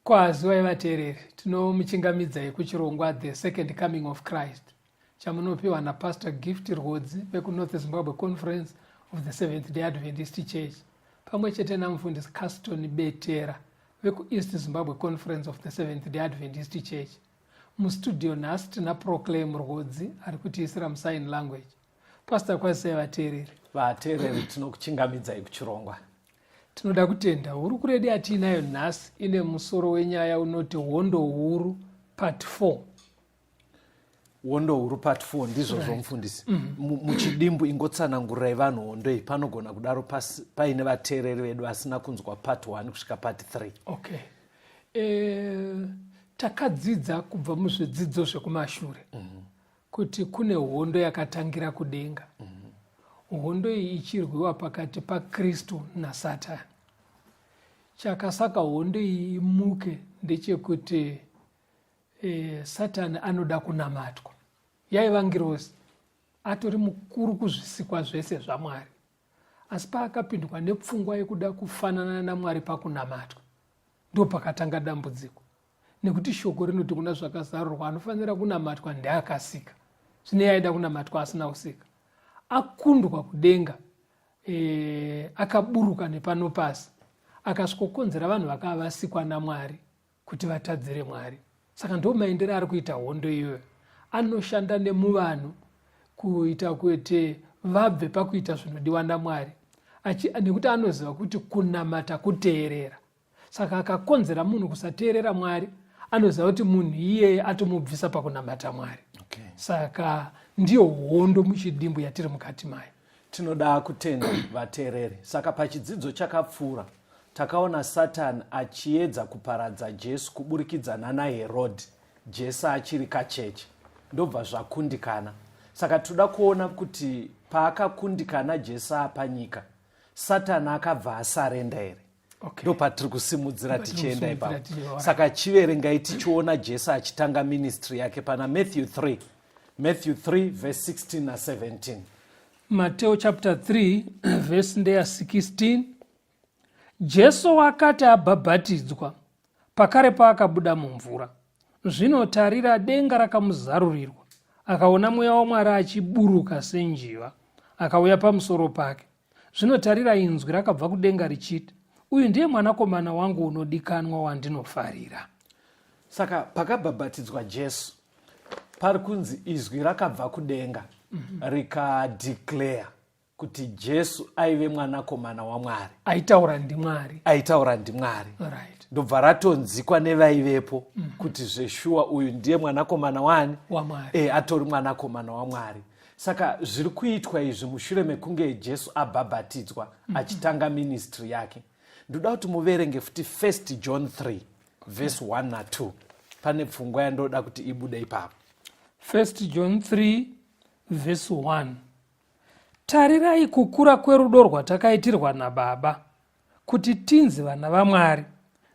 Kwaziwai vateereri, tinomuchingamidzai kuchirongwa The Second Coming of Christ chamunopiwa naPastor Gift Rhodzi pekuNorth Zimbabwe Conference of the Seventh Day Adventist Church pamwe chete namufundisi Caston Betera vekuEast Zimbabwe Conference of the Seventh Day Adventist Church. Mustudio nhasi tina Proclaim Rhodzi ari kutiisira musign language. Pastor, kwazisai vateereri. Vateereri, tinokuchingamidzai kuchirongwa. Tinoda kutenda huru kuredi atiinayo nhasi ine musoro wenyaya unoti hondo huru part 4. Hondo huru part 4 ndizvo zvomufundisi. Muchidimbu ingotsanangurai vanhu hondo iyi, panogona kudaro paine vateereri vedu vasina kunzwa part 1 kusvika part 3. Okay. Takadzidza kubva muzvidzidzo zvekumashure kuti kune hondo yakatangira kudenga. Hondo iyi ichirwiwa pakati paKristu naSatani. Chakasaka hondo iyi imuke ndechekuti Satani anoda kunamatwa. Yaivangirosi atori mukuru kuzvisikwa zvese zvaMwari, asi paakapindwa nepfungwa yekuda kufanana naMwari pakunamatwa, ndo pakatanga dambudziko. Nekuti shoko rinoti kuna zvakazarurwa anofanira kunamatwa ndeakasika. Zvine aida kunamatwa asina kusika. Akundwa kudenga, akaburuka nepano pasi, akasvikokonzera vanhu vakava vasikwa naMwari kuti vatadzire Mwari. Saka ndo maendero ari kuita hondo iyoyo. Anoshanda nemuvanhu kuita kuti vabve pakuita zvinodiwa naMwari, nekuti anoziva kuti kunamata kuteerera. Saka akakonzera munhu kusateerera Mwari, anoziva kuti munhu iyeye atomubvisa pakunamata Mwari. Okay. Saka ndiyo hondo muchidimbu yatiri mukati mayo. Tinoda kutenda vateereri. Saka pachidzidzo chakapfuura takaona Satani achiedza kuparadza Jesu kuburikidzana naHerodhi, Jesu achiri kacheche, ndobva zvakundikana. Saka toda kuona kuti paakakundikana Jesu apanyika, Satani akabva asarenda here. Okay. Ndo patiri kusimudzira tichienda ipapo. Saka chiverengai tichiona Jesu achitanga ministry yake pana Matthew 3 verse 16 na 17. Matthew chapter 3 verse 16. Jesu wakati abhabhatidzwa, pakare paakabuda mumvura, zvino tarira denga rakamuzarurirwa, akaona mweya waMwari achiburuka senjiva, akauya pamusoro pake. Zvino tarira inzwi rakabva kudenga richiti, uyu ndiye mwanakomana wangu unodikanwa wandinofarira. Saka pakabhabhatidzwa Jesu, pari kunzi izwi rakabva kudenga rikadeclare kuti Jesu aive mwanakomana waMwari, aitaura ndiMwari. Right. Ndobva ratonzikwa nevaivepo kuti zveshuwa uyu ndiye mwanakomana waMwari, atori mwanakomana waMwari. Saka zviri kuitwa izvi mushure mekunge Jesu abhabhatidzwa achitanga ministry yake. Ndoda kuti muverenge futi 1 John 3 verse 1 na 2. Pane pfungwa yandoda kuti ibude ipapo. 1 John 3 verse 1. Tarirai kukura kwerudo rwatakaitirwa naBaba, kuti tinzi vana vaMwari.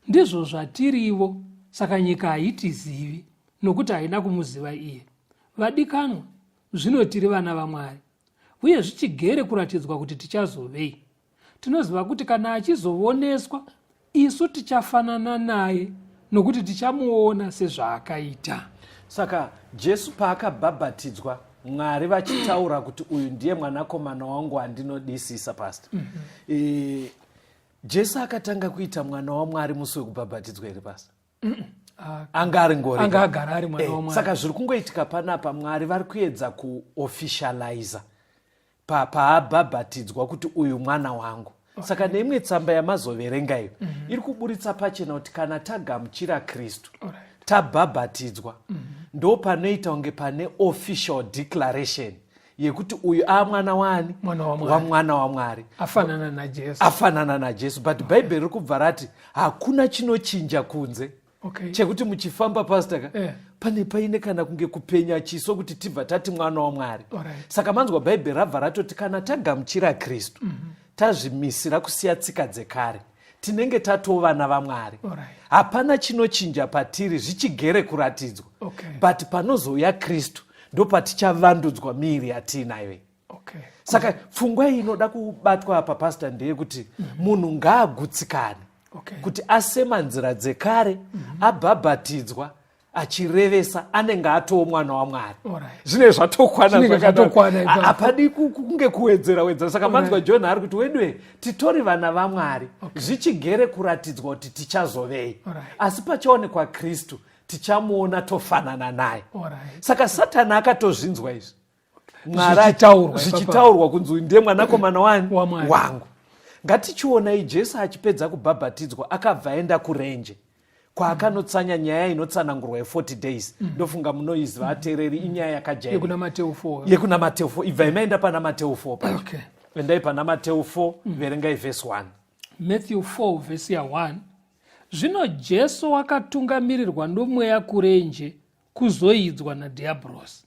Ndizvo zvatirivo, saka nyika haitizivi, nokuti haina kumuziva iye. Vadikanwa, zvino tiri vana vaMwari, uye zvichigere kuratidzwa kuti tichazovei. tinoziva kuti kana achizooneswa isu tichafanana naye nokuti tichamuona sezvaakaita. Saka Jesu paakabhabhatidzwa, Mwari vachitaura kuti uyu ndiye mwanakomana wangu wandinodisisa pastor. Jesu akatanga kuita mwana waMwari musi wekubhabhatidzwa here pastor? Anga ari ngori. Anga agara ari mwana waMwari. Saka zviri kungoitika panapa, Mwari vari kuedza kuofficializa paabhabhatidzwa kuti uyu mwana wangu. Saka neimwe tsamba yamazoverenga iyo iri kuburitsa pachena kuti kana tagamuchira Kristu, tabhabhatidzwa, ndo panoita kunge pane official declaration yekuti uyu mwana wani? Mwana waMwari. Afanana naJesu. But Bible riri kubva rati hakuna chinochinja kunze. Chekuti muchifamba pastor pane paine kana kunge kupenya chiso kuti tibva tati mwana waMwari. Saka manzwa Bible rabva ratoti kana tagamuchira Kristu, tazvimisira kusiya tsika dzekare, tinenge tatovana vaMwari. Hapana chinochinja patiri zvichigere kuratidzwa. But panozouya Kristu ndo patichavandudzwa miri yatiinayo. Saka pfungwa iyi inoda kubatwa apa pastor ndeyekuti munhu ngaagutsikane kuti asema nzira dzekare, abhabhatidzwa, achirevesa, anenge atoo mwana waMwari. Zvine zvatokwana. Hapadi kunge kuwedzera. Saka manzwa John ari kuti wedwe titori vana vaMwari, zvichigere kuratidzwa kuti tichazovei. Asi pachaonekwa Kristu tichamuona tofanana naye. Saka Satani akatozvinzwa izvi. Zvichitaurwa kunzi ndiye mwanakomana wangu. Ngatichionai Jesu achipedza kubhabhatidzwa akabva aenda kurenje kwaakanotsanya nyaya inotsanangurwa ye40 days. Ndofunga munoiziva ateereri, inyaya yakajairika yekuna Mateo 4. Ibva imaenda pana Mateo 4 pacho. Endai pana Mateo 4 verengai verse 1. Matthew 4 verse 1. Zvino Jesu wakatungamirirwa nomweya kurenje kuzoidzwa naDhiabhorosi.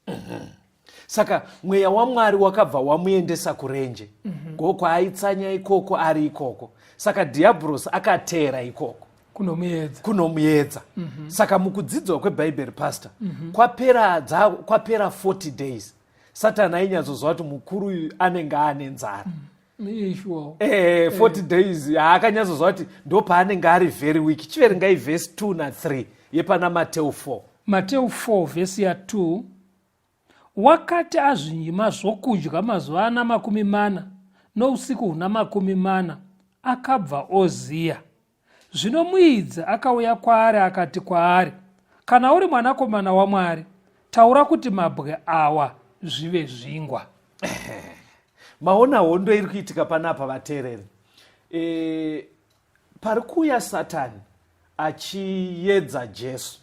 Saka mweya waMwari wakabva wamuendesa kurenje, kwaaitsanya ikoko ari ikoko. Saka Dhiabhorosi akateera ikoko kunomuedza. Saka mukudzidzwa kwebhaibheri pastor, kwapera 40 days Satani ainyatsozva kuti mukuru uyu anenge ane nzara. 40 days haakanyatsoziva kuti ndo paanenge ari very weak. Chiverengai verse 2 na 3 yepana Mateo 4. Mateo 4 verse ya 2. Wakati azvinyima zvokudya mazuva ana 40 nousiku huna 40 akabva oziya. Zvino muidzi akauya kwaari akati kwaari, kana uri mwanakomana waMwari, taura kuti mabwe awa zvive zvingwa. Maona hondo iri kuitika panapa vateereri. Pari kuuya Satani achiedza Jesu,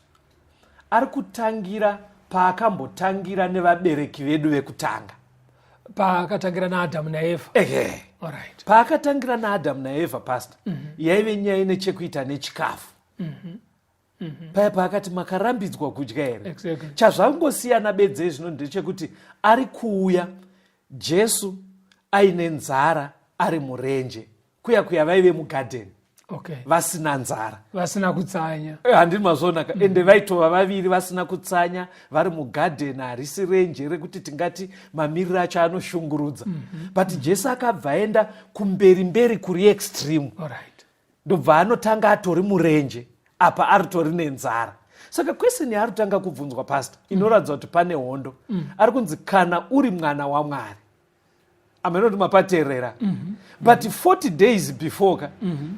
ari kutangira paakambotangira nevabereki vedu vekutanga. Paakatangira naAdhamu naEvha. Paakatangira naAdhamu naEvha pastor, yaive nyaya ine chekuita nechikafu. Paya paakati makarambidzwa kudya here. Chazvangosiyana bedze zvino ndechekuti ari kuuya Jesu aine nzara ari murenje, kuya vaive mugadheni. Vasina nzara, vasina kutsanya. Handini mazonaka. Ende vaitova vaviri vasina kutsanya, vari mugadheni, harisi renje rekuti tingati mamiriro acho anoshungurudza. But Jesu akabva aenda kumberi kuri extreme. Ndobva anotanga atori murenje, apa aritori nenzara. Saka kwesini yaari kutanga kubvunzwa pastor inoratidza kuti pane hondo. Ari kunzi kana uri mwana waMwari. Amenoti mapateerera. But 40 days before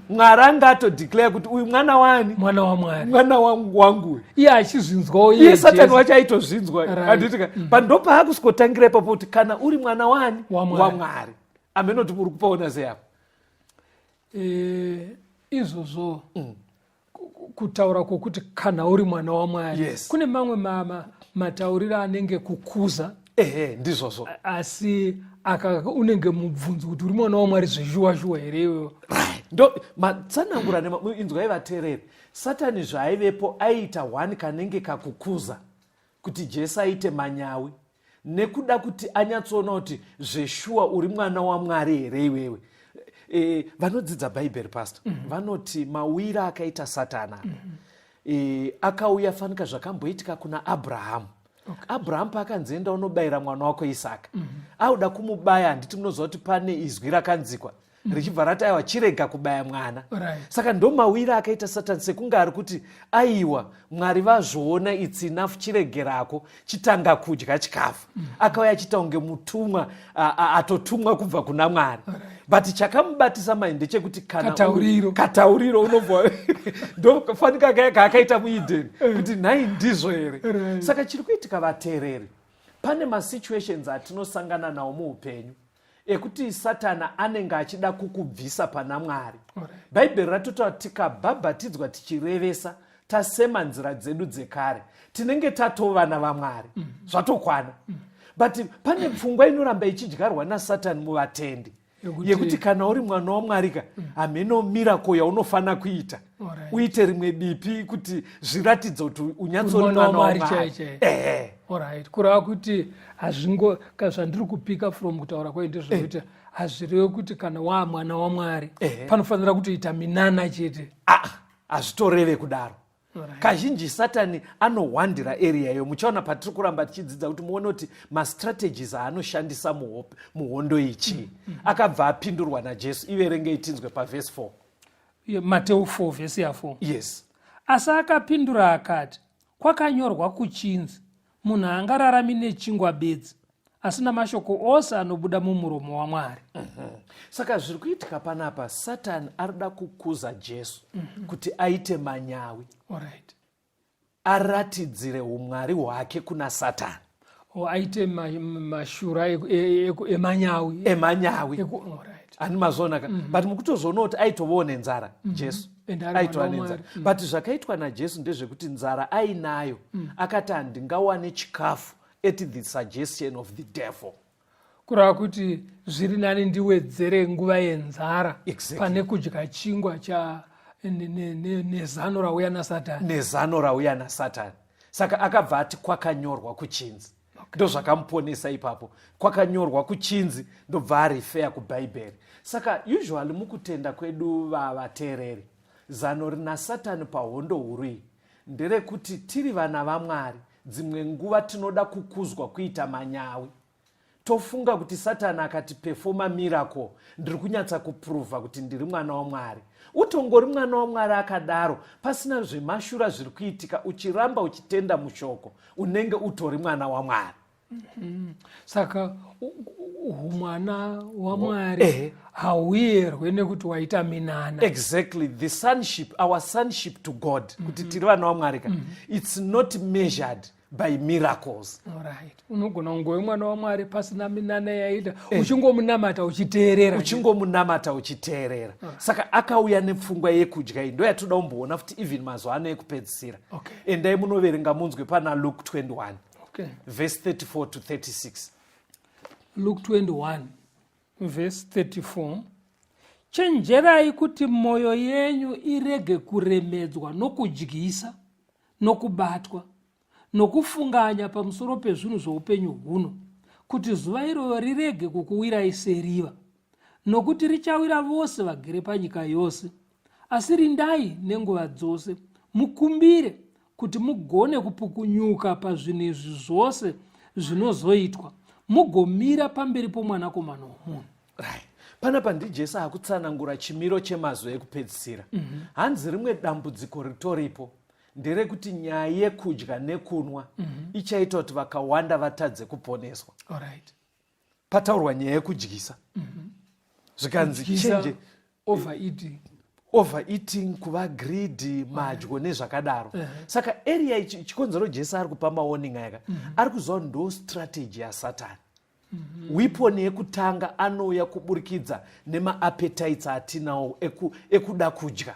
Mwari anga atodeclare kuti uyu mwana wani? Mwana waMwari. Mwana wangu. Iye achizvinzwawo iye Satani wacho aitozvinzwa. Anditika pando paakuskotangira ipapo kuti kana uri mwana wani? waMwari. Amenoti muri kupaona sei apo? Izvozvo kutaura kwokuti kana uri mwana waMwari. Kune mamwe matauriro anenge kukuza. Ndizvozvo. Asi unenge mubvunzo kuti uri mwana waMwari zvezhuwa hereyo. Ndo matsanangura inzwai vateereri. Satani zvaivepo aita one kanenge kakukuza kuti Jesu aite manyawi nekuda kuti anyatsoona kuti zveshuwa uri mwana waMwari here iwewe. Vanodzidza Bible pastor vanoti mawira akaita Satana akauya fanika zvakamboitika kuna Abrahamu. Abrahamu paakanzienda unobayira mwana wako Isaka, auda kumubaya, handiti munoziva kuti pane izwi rakanzikwa richibva rati aiwa chirega kubaya mwana. Saka ndo mawiri akaita Satani, sekunge ari kuti aiwa Mwari vazvoona it's enough, chiregerako chitanga kudya chikafu. Akauya achita kunge mutumwa atotumwa kubva kuna Mwari. But chakamubatisa mai ndechekuti katauriro unobva ndofanika kaakaita muEdeni kuti nhai ndizvo here. Saka chiri kuitika vateereri, pane masituations atinosangana nawo muupenyu ekuti Satani anenge achida kukubvisa pana Mwari. Bhaibheri ratotaura tikabhabhatidzwa tichirevesa, tasema nzira dzedu dzekare, tinenge tatovana vaMwari, zvatokwana. But pane pfungwa inoramba ichidyarwa naSatani muvatendi yekuti kana uri mwana waMwarika hameno miracle yaunofana kuita, uite rimwe bipi kuti zviratidze kuti unyatsori mwana waMwari. Alright, kurava kuti zvandiri kupika from kutaura kwaite zvokuti hazvireve kuti kana mwana waMwari panofanira kutoita minana chete. Hazvitoreve kudaro. Kazhinji Satani anohwandira area muchaona patiri kuramba tichidzidza kuti muone kuti mastrategies aanoshandisa muhondo ichi. Akabva apindurwa naJesu. Iverenge itinzwe pavhesi 4, Mateo 4 vhesi ya4. Yes. Asi akapindura akati, kwakanyorwa kuchinzi, munhu haangararami nechingwa bedzi, asi namashoko ose anobuda mumuromo waMwari. Saka zviri kuitika panapa, Satani arida kukuza Jesu kuti aite manyawi. Aratidzire umwari hwake kuna Satani. Aite mashura emanyawi. Ani mazonaka. But mukutozoona kuti aitoone nzara Jesu. Aitoone nzara. But zvakaitwa naJesu ndezvekuti nzara ainayo. Akati handingawane chikafu at the suggestion of the devil. Kurava kuti zviri nani ndiwedzere nguva yenzara pane kudya chingwa nezano rauya naSatani. Saka akabva ati kwakanyorwa kuchinzi. Ndo zvakamuponesa ipapo. Kwakanyorwa kuchinzi ndobva arifeya kuBhaibheri. Saka usually mukutenda kwedu vateereri, zano rina Satani pahondo huru iyi nderekuti tiri vana vaMwari dzimwe nguva tinoda kukuzwa kuita manyawi. Tofunga kuti Satani akati performa miracle ndiri kunyatsa kupruva kuti ndiri mwana waMwari. Utongori mwana waMwari akadaro, pasina zvemashura zviri kuitika, uchiramba uchitenda mushoko, unenge utori mwana waMwari. Saka umwana waMwari hauerwe nekuti waita minana. Exactly. The sonship, our sonship to God, kuti tiri vana waMwari, it's not measured by miracles. Alright. Unogona kungove mwana waMwari pasina minana yaita, uchingomunamata uchiteerera. Saka akauya nepfungwa yekudya iyi, ndo yatoda kumboona futi even mazuva ano ekupedzisira. Endai munoverenga munzwe pana Luke 21 verse 34 to 36. Luke 21 verse 34. Chenjerai kuti moyo yenyu irege kuremedzwa nokudyisa, nokubatwa, nokufunganya pamusoro pezvinhu zvoupenyu huno, kuti zuva iroro rirege kukuwirai seriva, nokuti richawira vose vagere panyika yose. Asi rindai nenguva dzose, mukumbire kuti mugone kupukunyuka pazvinhu izvi zvose zvinozoitwa, mugomira pamberi pomwanakomana womunhu. Panapa ndiJesu akutsanangura chimiro chemazuva ekupedzisira. Hanzi rimwe dambudziko ritoripo nderekuti nyaya yekudya nekunwa ichaita kuti vakawanda vatadze kuponeswa. Pataurwa nyaya yekudyisa. Zvikanzi change overeating, kuva greedy, madyo nezvakadaro. Saka area ichi chikonzero Jesu ari kupa mawarning aka. Ari kuziva ndo strategy yaSatani. Weapon yekutanga anouya kuburikidza nema-appetites atinawo ekuda kudya.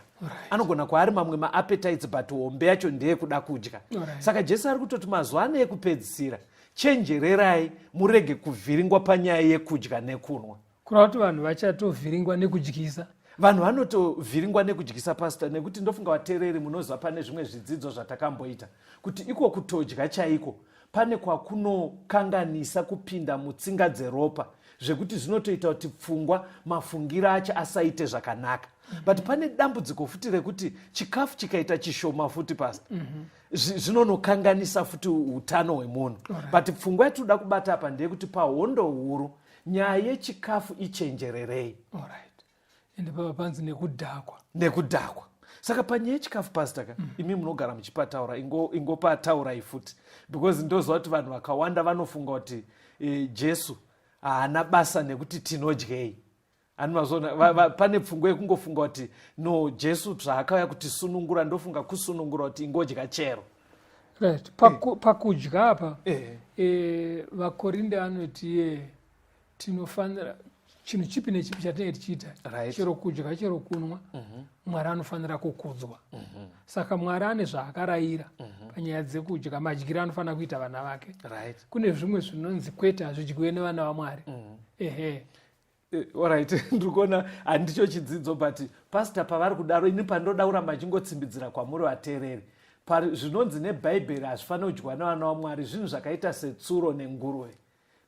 Anogona kwaari mamwe ma-appetites but hombe yacho ndeyekuda kudya. Saka Jesu ari kutoti mazuva ano ekupedzisira, chenjererai murege kuvhiringwa panyaya yekudya nekunwa. Kurava kuti vanhu vachatovhiringwa nekudyisa. Vanhu vanotovhiringwa nekudyisa, pastor, nekuti ndofunga vateereri munoziva pane zvimwe zvidzidzo zvatakamboita kuti iko kutodya chaiko pane kwakunokanganisa kupinda mutsinga dzeropa, zvekuti zvinotoita kuti pfungwa mafungiro acho asaite zvakanaka. But pane dambudziko futi rekuti chikafu chikaita chishoma futi pastor, zvinonokanganisa futi utano hwemunhu. But pfungwa yatoda kubata apa ndeyekuti pahondo huru nyaya yechikafu ichenjererei. ende pava panzi nekudhakwa. Saka panyaya yechikafu pastor imi munogara muchipataura ingopataurai futi, because ndozva kuti vanhu vakawanda vanofunga kuti Jesu haana basa nekuti tinodyei. Pane pfungwa yekungofunga kuti no, Jesu zvaakauya kuti sunungura, ndofunga kusunungura kuti ingodya chero. Right. Pakudya apa vakorinde anoti tinofanira chinhu chipi nechipi chatinenge tichiita, chero kudya chero kunwa, Mwari anofanira kukudzwa. Saka Mwari ane zvaakarayira panyaya dzekudya, madyiro anofanira kuita vana vake. Kune zvimwe zvinonzi kwete hazvidyiwe nevana vaMwari. Alright, ndikuona handicho chidzidzo, but pastor pavari kudaro ini pandoda kuramba ndachingotsimbidzira kwamuri vateereri, zvinonzi nebhaibheri hazvifaniri kudyiwa nevana vaMwari zvinhu zvakaita setsuro nenguruve,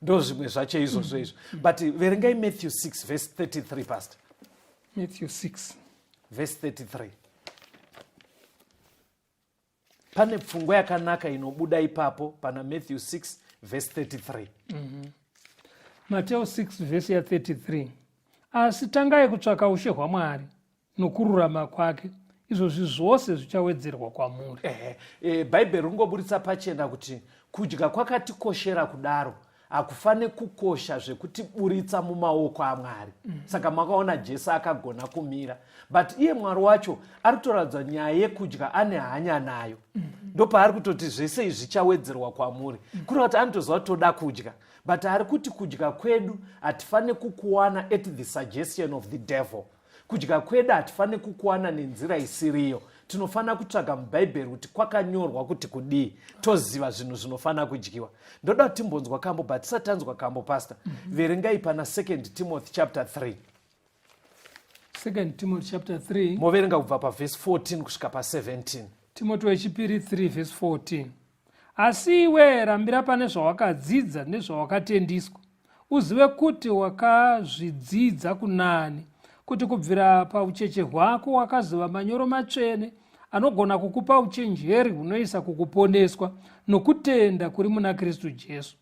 ndo zvimwe zvacho izvozvo izvo. But verengai Matthew 6 verse 33 pastor. Matthew 6 verse 33. Pane pfungwa yakanaka inobuda ipapo pana Matthew 6 verse 33. Mateo 6 verse ya 33. Asi tangai kutsvaka ushe hwaMwari nokururama kwake, izvozvi zvose zvichawedzerwa kwamuri. Bhaibheri ringoburitsa pachena kuti kudya kwakatikoshera kudaro hakufaniri kukosha zvekutiburitsa mumaoko aMwari. Saka makaona Jesu akagona kumira, but iye Mwari wacho ari kutoratidza nyaya yekudya ane hanya nayo. Ndopaari kutoti zvese izvi zvichawedzerwa kwamuri, kureva kuti anotoziva toda kudya, but ari kuti kudya kwedu hatifaniri kukuwana at the suggestion of the devil. Kudya kwedu hatifaniri kukuwana nenzira isiriyo. Tinofanira kutsvaga mubhaibheri kuti kwakanyorwa kuti kudii, toziva zvinhu zvinofanira kudyiwa. Ndoda kuti timbonzwa kambo, but tisati tanzwa kambo pastor, verengai pana 2 Timothy chapter 3. 2 Timothy chapter 3 moverenga kubva paverse 14 kusvika pa17. Timothy wechipiri 3 verse 14. Asi iwe rambira pane zvawakadzidza nezvawakatendiswa, uzive kuti wakazvidzidza kunani, kuti kubvira paucheche hwako wakaziva manyoro matsvene anogona kukupa uchenjeri hunoisa kukuponeswa nokutenda kuri muna Kristu Jesu.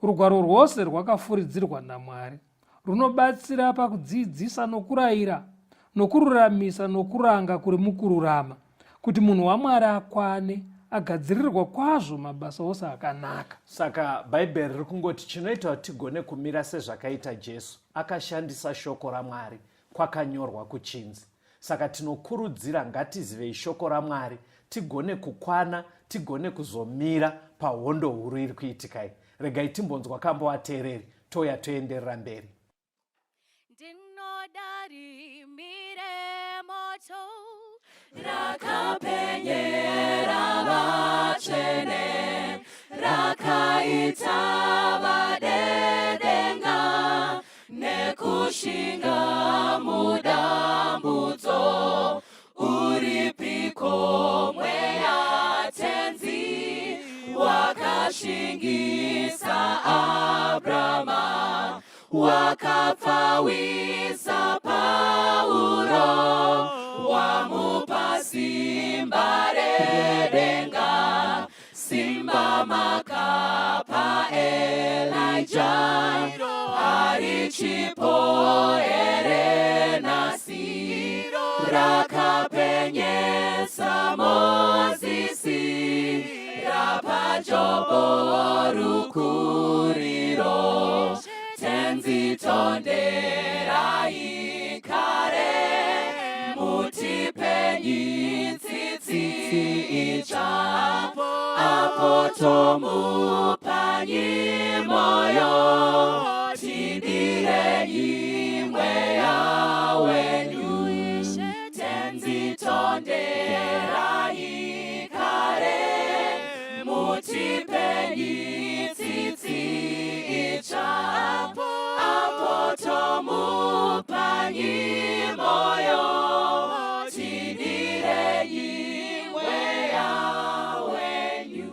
Rugwaro rwose rwakafuridzirwa naMwari, runobatsira pakudzidzisa nokurayira, nokururamisa nokuranga kuri mukururama, kuti munhu waMwari akwane, agadzirirwa kwazvo mabasa ose akanaka. Saka bhaibheri riri kungoti chinoita kuti tigone kumira sezvakaita Jesu, akashandisa shoko raMwari, kwakanyorwa kuchinzi. Saka tinokurudzira ngatizivei shoko raMwari, tigone kukwana, tigone kuzomira pahondo huru iri kuitikai. Regai timbonzwa kambo vateereri, toya toenderera mberi. Rakapenyera vatsvene, rakaita vadedenga, nekushinga mudambudzo, uripiko mweya tenzi, wakashingisa Abrahama, wakapfawisa Pauro, wamupa simba redenga, simba makapa Elijah, arichipo erenasi, rakapenyesa Mozisi, rapajobo rukuriro, tenzi tondera ikare, mutipenyi tsitsi icha, apotomupanyi moyo, tidirenyi mweya wenyu, tenzi tondera ikare, mutipenyi tsitsi icha, apotomupanyi moyo, tidirenyi mweya wenyu.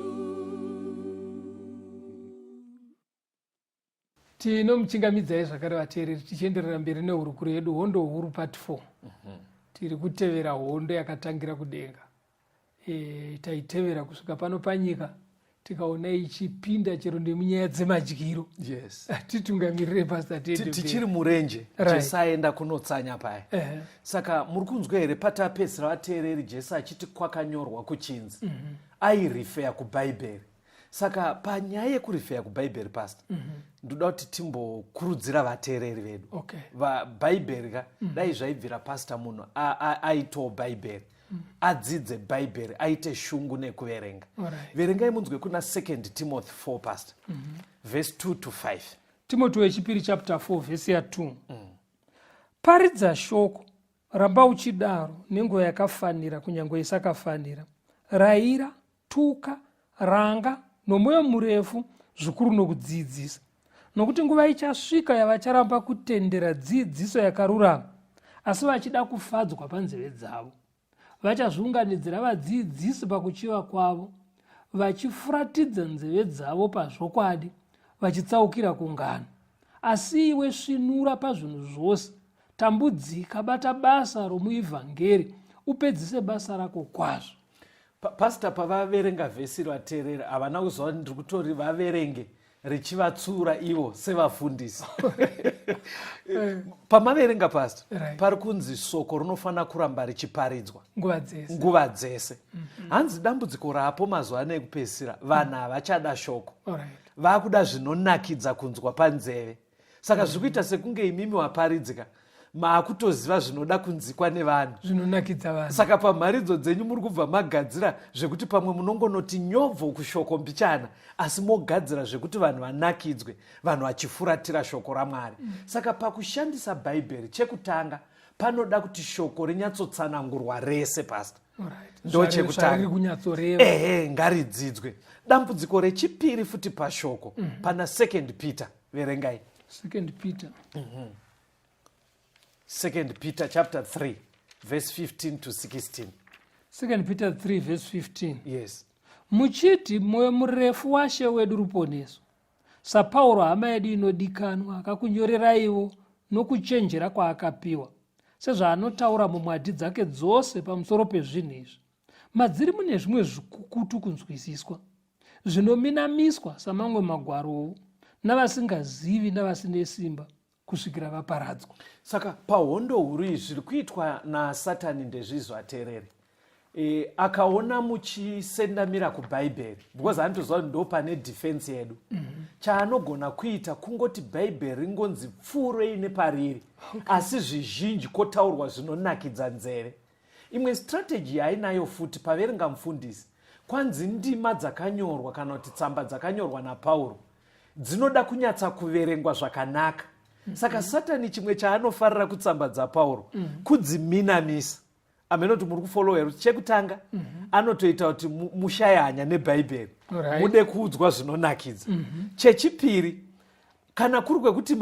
Tinomuchingamidzai zvakare vateereri, tichienderera mberi nehurukuro yedu, hondo huru part 4. Tiri kutevera hondo yakatangira kudenga, taitevera kusvika pano panyika, tikaona ichipinda chero nemunyaya dzemadyiro yes titungamirire Pastor Teddy tichiri murenje Jesu aenda kunotsanya paya saka muri kunzwa here patapedzisira vateereri Jesu achiti kwakanyorwa kuchinzi airifeya kubhaibheri. Saka panyaya yekurifeya kubhaibheri Pastor ndoda kuti timbokurudzira vateereri vedu bhaibheri ka dai zvaibvira Pastor munhu aitawo bhaibheri adzidze bhaibheri aite shungu nekuverenga. Verengai munzwe kuna 2 Timothy 4 Pastor verse 2 to 5. Timothy wechipiri chapter 4 verse ya 2. Paridza shoko, ramba uchidaro nenguva yakafanira kunyange isakafanira. Raira, tuka, ranga nomwoyo murefu zvikuru nokudzidzisa. Nokuti nguva ichasvika yavacharamba kutendera dzidziso yakarurama, asi vachida kufadzwa panzeve dzavo. Vachazviunganidzira vadzidzisi pakuchiva kwavo, vachifuratidza nzeve dzavo pazvokwadi, vachitsaukira kungano. Asi iwe svinura pazvinhu zvose, tambudzika, bata basa romuivhangeri, upedzise basa rako kwazvo. Pastor pavaverenga vhesi vateerera havana kuziva kuti ndiri kutori vaverenge richivatsura ivo sevafundisi. Pamaverenga Pastor pari kunzi soko rinofanira kuramba richiparidzwa nguva dzese. Hanzi dambudziko rapo mazuva ano ekupedzisira vanhu havachada shoko, vakuda zvinonakidza kunzwa panzeve. Saka zviri kuita sekunge imimi waparidzika maakutoziva zvinoda kunzikwa nevanhu, zvinonakidza vanhu. Saka pamharidzo dzenyu muri kubva magadzira zvekuti pamwe munongonoti nyobvo kushoko mbichana, asi mogadzira zvekuti vanhu vanakidzwe, vanhu vachifuratira shoko raMwari. Saka pakushandisa bhaibheri chekutanga panoda kuti shoko rinyatsotsanangurwa rese Pastor. Ndo chekutanga ngaridzidzwe. Dambudziko rechipiri futi pashoko pana 2 Peter, verengai 2 Peter 2 Peter chapter 3 verse 15 to 16. 2 Peter 3 verse 15. Yes. Muchiti mwoyo murefu waShe wedu ruponeso. SaPauro hama yedu inodikanwa akakunyoreraiwo nokuchenjera kwaakapiwa, sezvaanotaura mumwadi dzake dzose pamusoro pezvinhu izvi. Madziri mune zvimwe zvikukutu kunzwisiswa, zvinominamiswa samamwe magwarowo, navasingazivi navasine simba kusvikira vaparadzwa. Saka pahondo huru izvi zviri kuitwa naSatani ndezvizvi vateereri. Akaona muchisendamira kubhaibheri, because anotoziva kuti ndo pane defense yedu. Chaanogona kuita kungoti bhaibheri ringonzi pfuro ine pariri, asi zvizhinji kotaurwa zvinonakidza nzeve. Imwe strategy yainayo futi paverenga mufundisi, kwanzi ndima dzakanyorwa kana kuti tsamba dzakanyorwa naPauro dzinoda kunyatsa kuverengwa zvakanaka. Saka Satani chimwe chaanofarira kutsamba dzaPauro kudziminamisa. Amenoti muri kufollow here, chekutanga anotoita kuti mushayanya nebhaibheri, mude kuudzwa zvinonakidza. Chechipiri, kana kuri kwekuti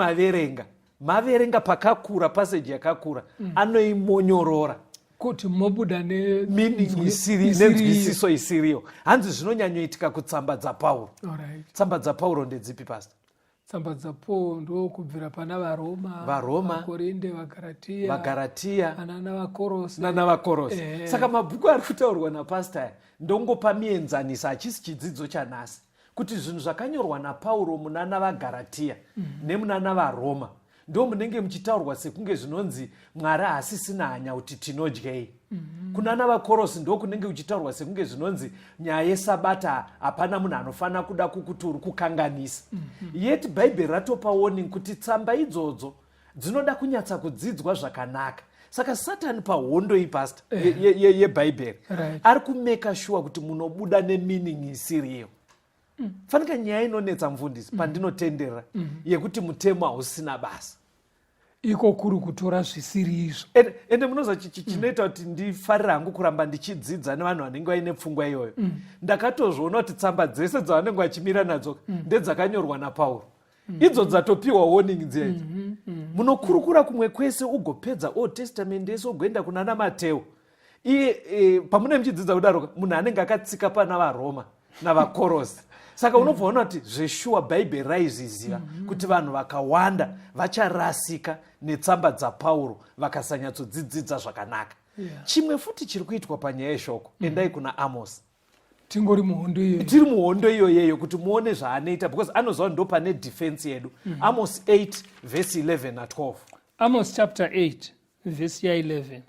maverenga pakakura, passage yakakura, anoimonyorora kuti mobuda nenzwisiso isiriyo. Hanzi zvinonyanyoitika kutsamba dzaPauro. Tsamba dzaPauro ndedzipi Pastor? Tsamba dzaPauro ndo kubvira pana Varoma, Vakorinde, Vagaratia, Navakorose. Saka mabhuku ari kutaurwa naPastor ndongopa mienzanisa achisi chidzidzo chanhasi kuti zvinhu zvakanyorwa naPauro muna navaGaratia nemuna navaRoma ndo munenge muchitaurwa sekunge zvinonzi Mwari hasisina hanya kuti tinodyei. Kuna navaKorosi ndo kunenge kuchitaurwa sekunge zvinonzi nyaya yeSabata hapana munhu anofanira kuda kukuti uri kukanganisa. Yet bhaibheri ratopa warning kuti tsamba idzodzo dzinoda kunyatsa kudzidzwa zvakanaka. Saka Satani pahondo iyi Pastor yebhaibheri ari kumeka sure kuti munobuda nemeaning isiriyo. Fanika nyaya inonetsa mufundisi pandinotenderera yekuti mutemo hausina basa. Iko kuri kutora zvisiri izvo. Ende munoza chinoita kuti ndifarira hangu kuramba ndichidzidza nevanhu vanenge vaine pfungwa iyoyo. Ndakatozviona kuti tsamba dzese dzavanenge vachimira nadzo ndedzakanyorwa naPauro. Idzo dzatopiwa warning dzedzo. Munokurukura kumwe kwese ugopedza Old Testament ese ugoenda kuna naMateo. Iye pamune muchidzidza kudaro munhu anenge akatsika pana vaRoma navaKorosi. Saka unobva ona kuti zveshuwa bhaibheri raizviziva kuti vanhu vakawanda vacharasika netsamba dzaPauro vakasanyatsodzidzidza zvakanaka. Chimwe futi chiri kuitwa panyaya yeshoko, endai kuna Amos. tingori muhondo iyoyo, tiri muhondo iyoyeyo kuti muone zvaanoita, because anoziva ndo pane defense yedu. Amos 8 verse 11 na 12. Amos chapter 8 verse ya 11.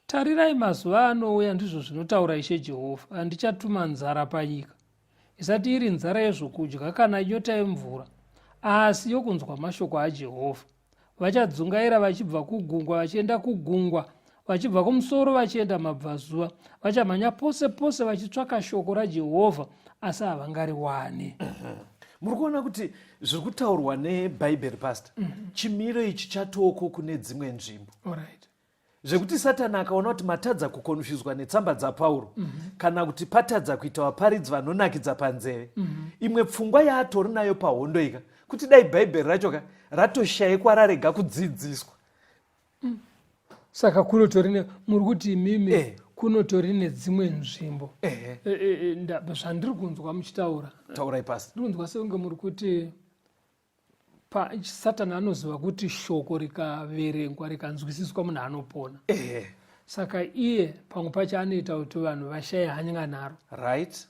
Tarirai, mazuva anouya, ndizvo zvinotaura Ishe Jehovha, handichatuma nzara panyika, isati iri nzara yezvokudya kana nyota yemvura, asi yokunzwa mashoko aJehovha. Vachadzungaira vachibva kugungwa vachienda kugungwa, vachibva kumusoro vachienda mabvazuva, vachamhanya pose pose vachitsvaka shoko raJehovha, asi havangariwane. Muri kuona kuti zviri kutaurwa nebhaibheri pastor, chimiro ichi chatoko kune dzimwe nzvimbo. Zvekuti Satani akaona kuti matadza kukonfuzwa netsamba dzaPauro, kana kuti patadza kuita vaparidzi vanonakidza panzeve, imwe pfungwa yaatori nayo pahondo ika, kuti dai bhaibheri racho ratoshayikwa rarega kudzidziswa. Saka kunotori muri kuti imimi kunotori nedzimwe nzvimbo. Zvandiri kunzwa muchitaura, taurai pastor, ndiri kunzwa sekunge muri kuti Satani anoziva kuti shoko rikaverengwa rikanzwisiswa munhu anopona. Saka iye pamwe pacho anoita kuti vanhu vashaye hanya naro. Right.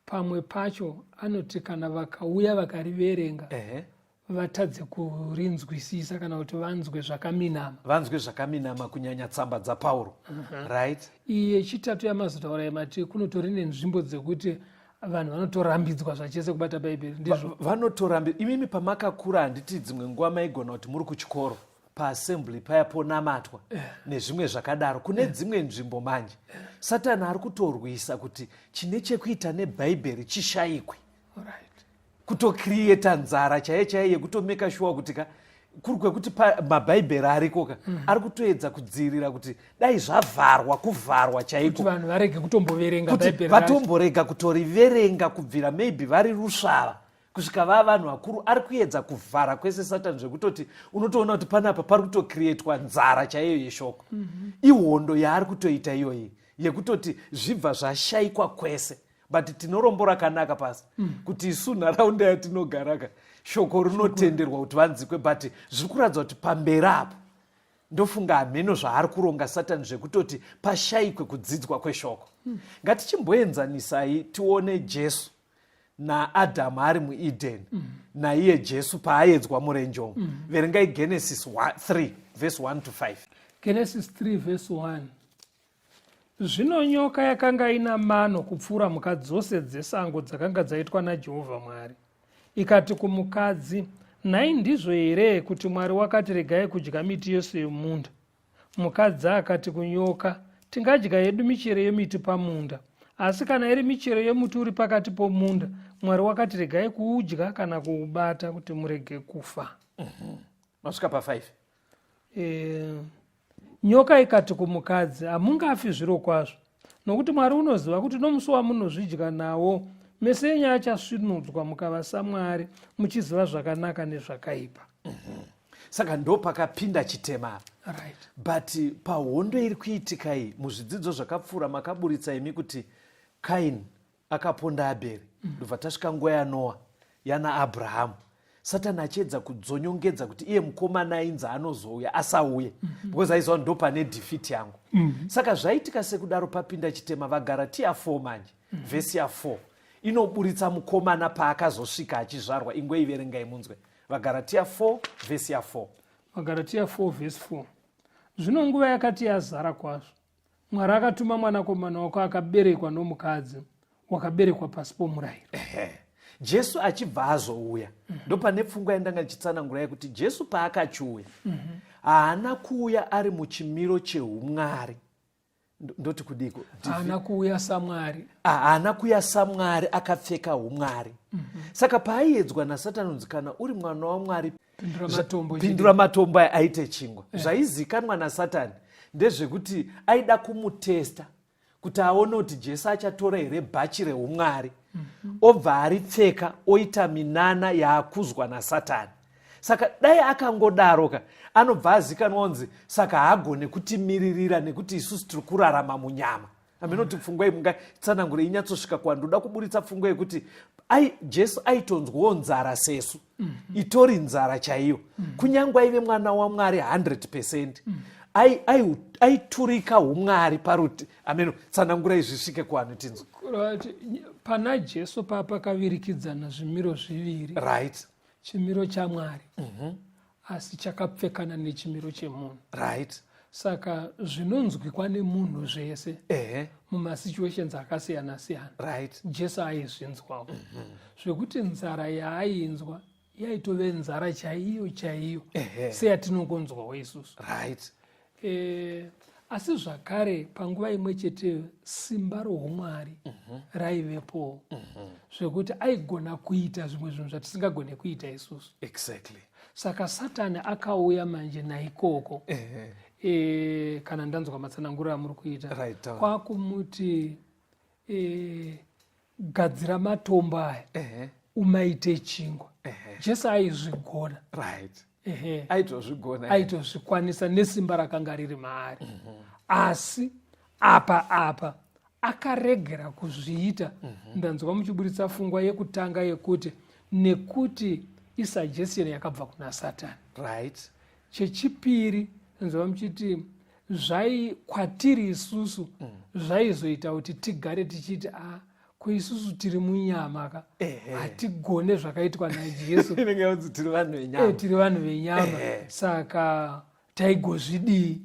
Pamwe pacho anoti kana vakauya vakariverenga, vatadze kurinzwisisa kana kuti vanzwe zvakaminama, kunyanya tsamba dzaPauro. Right. Iye chitatu yamazotaura mati kunotori nenzvimbo dzekuti vanhu vanotorambidzwa zvachese kubata bhaibheri. Ndizvo vanotorambidzwa. Imimi pamakakura handiti dzimwe nguva maigona kuti muri kuchikoro paassembly paya ponamatwa nezvimwe zvakadaro, kune dzimwe nzvimbo manje Satani ari kutorwisa kuti chine chekuita nebhaibheri chishayikwe, kutokrieta nzara chaiye yekutomeka shuwa kuti kuri kwekuti mabhaibheri arikoka ari kutoedza kudzivirira kuti dai zvavharwa, kuvharwa chaiko, kuti vanhu varege kutomboverenga bhaibheri, vatomborega kutoriverenga kubvira maybe vari rusvava kusvika vava vanhu vakuru. Ari kuedza kuvhara kwese Satani zvekutoti unotoona kuti panapa pari kutokrietwa nzara chaiyo yeshoko. Ihondo yaari kutoita iyoyi yekutoti zvibva zvashayikwa kwese. But tinorombo rakanaka pasi kuti isu nharaunda yatinogaraka shoko rinotenderwa kuti vanzikwe, but zviri kuratidza kuti pamberi apo ndofunga hameno zvaari kuronga Satani zvekutoti pashayikwe kudzidzwa kweshoko. Ngatichimboenzanisai tione Jesu naAdhamu ari muEden naiye Jesu paaedzwa murenjombo. Verengai Genesis 3 verse 1 to 5. Genesis 3 verse 1. Zvino nyoka yakanga ina mano kupfuura mhuka dzose dzesango dzakanga dzaitwa naJehovha Mwari. Ikati kumukadzi, nhai ndizvo here kuti Mwari wakati regai kudya miti yose yomunda? Mukadzi akati kunyoka, tingadya yedu michero yemiti pamunda, asi kana iri michero yemuti uri pakati pomunda, Mwari wakati regai kuudya kana kuubata kuti murege kufa. Masvika pa5. Nyoka ikati kumukadzi, hamungafi zviro kwazvo, nokuti Mwari unoziva kuti nomusi wamunozvidya nawo meso enyu achasvinudzwa mukava saMwari, muchiziva zvakanaka nezvakaipa. Saka ndo pakapinda chitema. Right. But pahondo iri kuitika iyi muzvidzidzo zvakapfuura makaburitsa imi kuti Kaini akaponda Abheri, ndobva tasvika nguva yaNoa yana Abrahamu. Satani achiedza kudzonyongedza kuti iye mukomana ainzi anozouya asauye, because aiziva ndo pane defeat yangu. Saka zvaitika sekudaro papinda chitema. vaGaratia 4 manje vhesi ya4 inoburitsa mukomana paakazosvika achizvarwa. Ingoiverengai munzwe. vaGaratia 4 vhesi ya4. vaGaratia 4 vhesi 4. Zvino nguva yakati yazara kwazvo, Mwari akatuma mwanakomana wako akaberekwa nomukadzi, wakaberekwa pasi pomurayiro. Jesu achibva azouya, ndo pane pfungwa yandanga ndichitsanangurai kuti Jesu paakachiuya haana kuuya ari muchimiro cheumwari. Ndoti kudiko? Haana kuuya saMwari. Haana kuuya saMwari akapfeka umwari. Saka paaiedzwa naSatani unzi kana uri mwana waMwari, pindura matombo aite chingwa. Zvaizikanwa naSatani ndezvekuti aida kumutesta kuti aone kuti Jesu achatora here bhachi reumwari, obva aripfeka oita minana yaakuzwa naSatani. Saka dai akangodaroka anobva azikanwa unzi saka haagone kutimiririra nekuti isusu tiri kurarama munyama. Amenoti pfungwa mungatsanangure inyatsosvika kwandoda kuburitsa pfungwa yekuti Jesu aitonzwawo nzara sesu, itori nzara chaiyo. Kunyangwe aive mwana waMwari 100%, aiturika umwari paruti. Ameno, tsanangurai zvisvike kuvanhu tinzwa. pana Jesu pakavirikidzana zvimiro zviviri, right, chimiro chaMwari asi chakapfekana nechimiro chemunhu, right. saka zvinonzwikwa nemunhu zvese mumasituations akasiyana siyana, right, Jesu aizvinzwawo, zvekuti nzara yaainzwa yaitove nzara chaiyo chaiyo seyatinongonzwawo isusu, right. asi zvakare panguva imwe chete simba roumwari raivepo, zvekuti aigona kuita zvimwe zvinhu zvatisingagone kuita isusu. Exactly. Saka Satani akauya manje naikoko, kana ndanzwa matsananguriro amuri kuita, right, kwakumuti gadzira matombo aya umaite chingwa. Jesu aizvigona, right, aitozvikwanisa nesimba rakanga riri maari, asi apa akaregera kuzviita. Ndanzwa muchiburitsa pfungwa yekutanga yekuti nekuti isuggestion yakabva kuna Satani, right. Chechipiri ndanzwa muchiti kwatiri isusu zvaizoita kuti tigare tichiti kuisusu tiri munyama hatigone zvakaitwa naJesu, tiri vanhu venyama, saka taigozvidii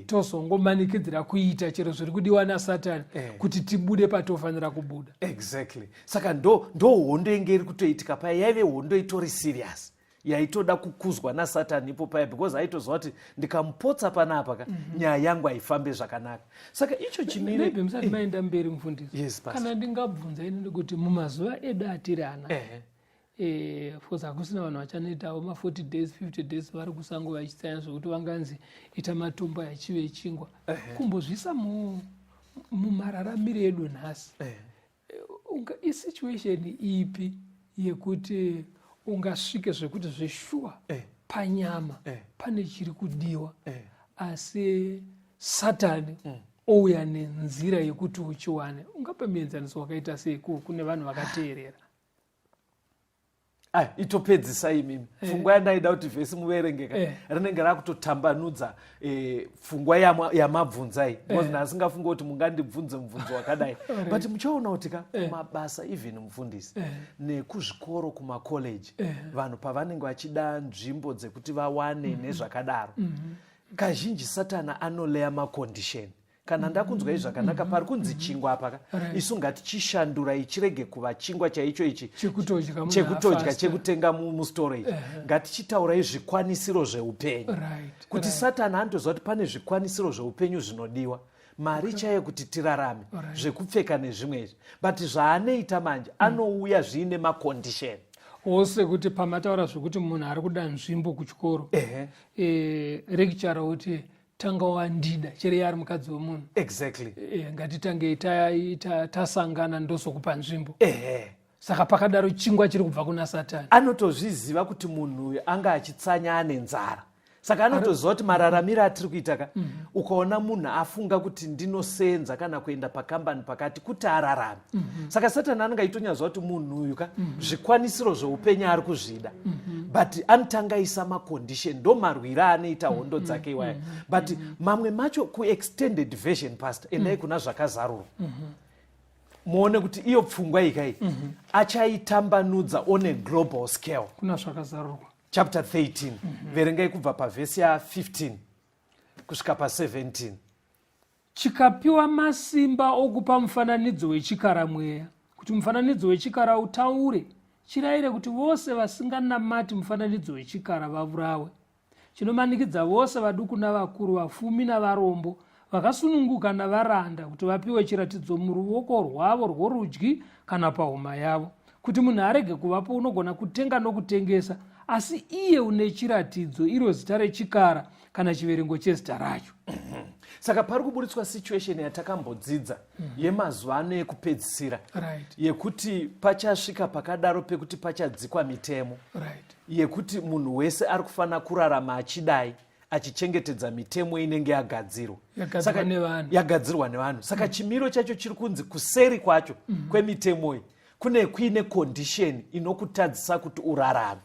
tozongomanikidzira kuita chero zviri kudiwa naSatani kuti tibude patofanira kubuda. Exactly. Saka ndo hondo inge iri kutoitika paya, yaive hondo itori serious yaitoda kukuzwa naSatani ipo paya, because aitoziva kuti ndikamupotsa panapa nyaya yangu haifambe zvakanaka. Saka icho chimire musati maenda mberi mufundisi, yes, kana ndingabvunza ini ndikuti mumazuva edu atiri ana because hakusina vanhu vachanoitawo ma40 days 50 days vari kusango vachitsanya zvokuti vanganzi ita matombo yachive chingwa, kumbozvisa mumararamiro edu nhasi, isituation ipi yekuti ungasvike zvekuti zveshuwa panyama pane chiri kudiwa, asi Satani ouya nenzira yekuti uchiwane? Ungapa muenzaniso wakaita sei kune vanhu vakateerera? Itopedzisa imimi pfungwa yandaida kuti vhesi muverengeka rinenge rakutotambanudza pfungwa yamabvunzai, because ndasingafunga kuti mungandibvunze mubvunzo wakadai, but muchaona kuti kumabasa even mufundisi nekuzvikoro kumakoleji vanhu pavanenge vachida nzvimbo dzekuti vawane nezvakadaro, kazhinji Satani anoleya macondition. Kana ndakunzwa izvi zvakanaka, pari kunzi chingwa apaka, isu ngatichishandura ichirege kuva chingwa chaicho ichi chekutodya chekutenga mustorage, ngatichitaurai zvikwanisiro zveupenyu, kuti Satani andoziva kuti pane zvikwanisiro zveupenyu zvinodiwa, mari chaiyo kuti tirarame, zvekupfeka nezvimwe izvi, but zvaanoita manje anouya zviine macondition. Ose kuti pamataura zvekuti munhu ari kuda nzvimbo kuchikoro, lecturer uti tanga wandida chero yari mukadzi wemunhu, exactly, ngatitange tasangana ndozokupa nzvimbo. Saka pakadaro chingwa chiri kubva kuna Satani. Anotozviziva kuti munhu uyu anga achitsanya ane nzara, saka anotoziva kuti mararamiro atiri kuita ukaona munhu afunga kuti ndinosenza kana kuenda pakambani pakati kuti ararame, saka Satani anenge aitonyaziva kuti munhu uyu zvikwanisiro zveupenyu ari kuzvida, but anotanga isa macondition, ndo marwira anoita hondo dzake iwaya. But mamwe macho kuextended version pastor, endai kuna zvakazarurwa, muone kuti iyo pfungwa ikai achaitambanudza on a global scale. Kuna zvakazarurwa chapter 13 verengai kubva pavhesi ya15 kusvika pa17. Chikapiwa masimba okupa mufananidzo wechikara mweya, kuti mufananidzo wechikara utaure, chirayire kuti vose vasinganamati mufananidzo wechikara vavurawe. Chinomanikidza vose vaduku navakuru, vafumi navarombo, vakasununguka navaranda, kuti vapiwe chiratidzo muruoko rwavo rworudyi kana pahuma yavo, kuti munhu arege kuvapo unogona kutenga nokutengesa, asi iye une chiratidzo, iro zita rechikara kana chiverengo chezita racho. Saka pari kuburitswa situation yatakambodzidza yemazuva ano ekupedzisira, yekuti pachasvika pakadaro pekuti pachadzikwa mitemo, yekuti munhu wese ari kufanira kurarama achidai, achichengetedza mitemo inenge yagadzirwa nevanhu. Saka chimiro chacho chiri kunzi kuseri kwacho kwemitemo iyi kuine condition inokutadzisa kuti urarame.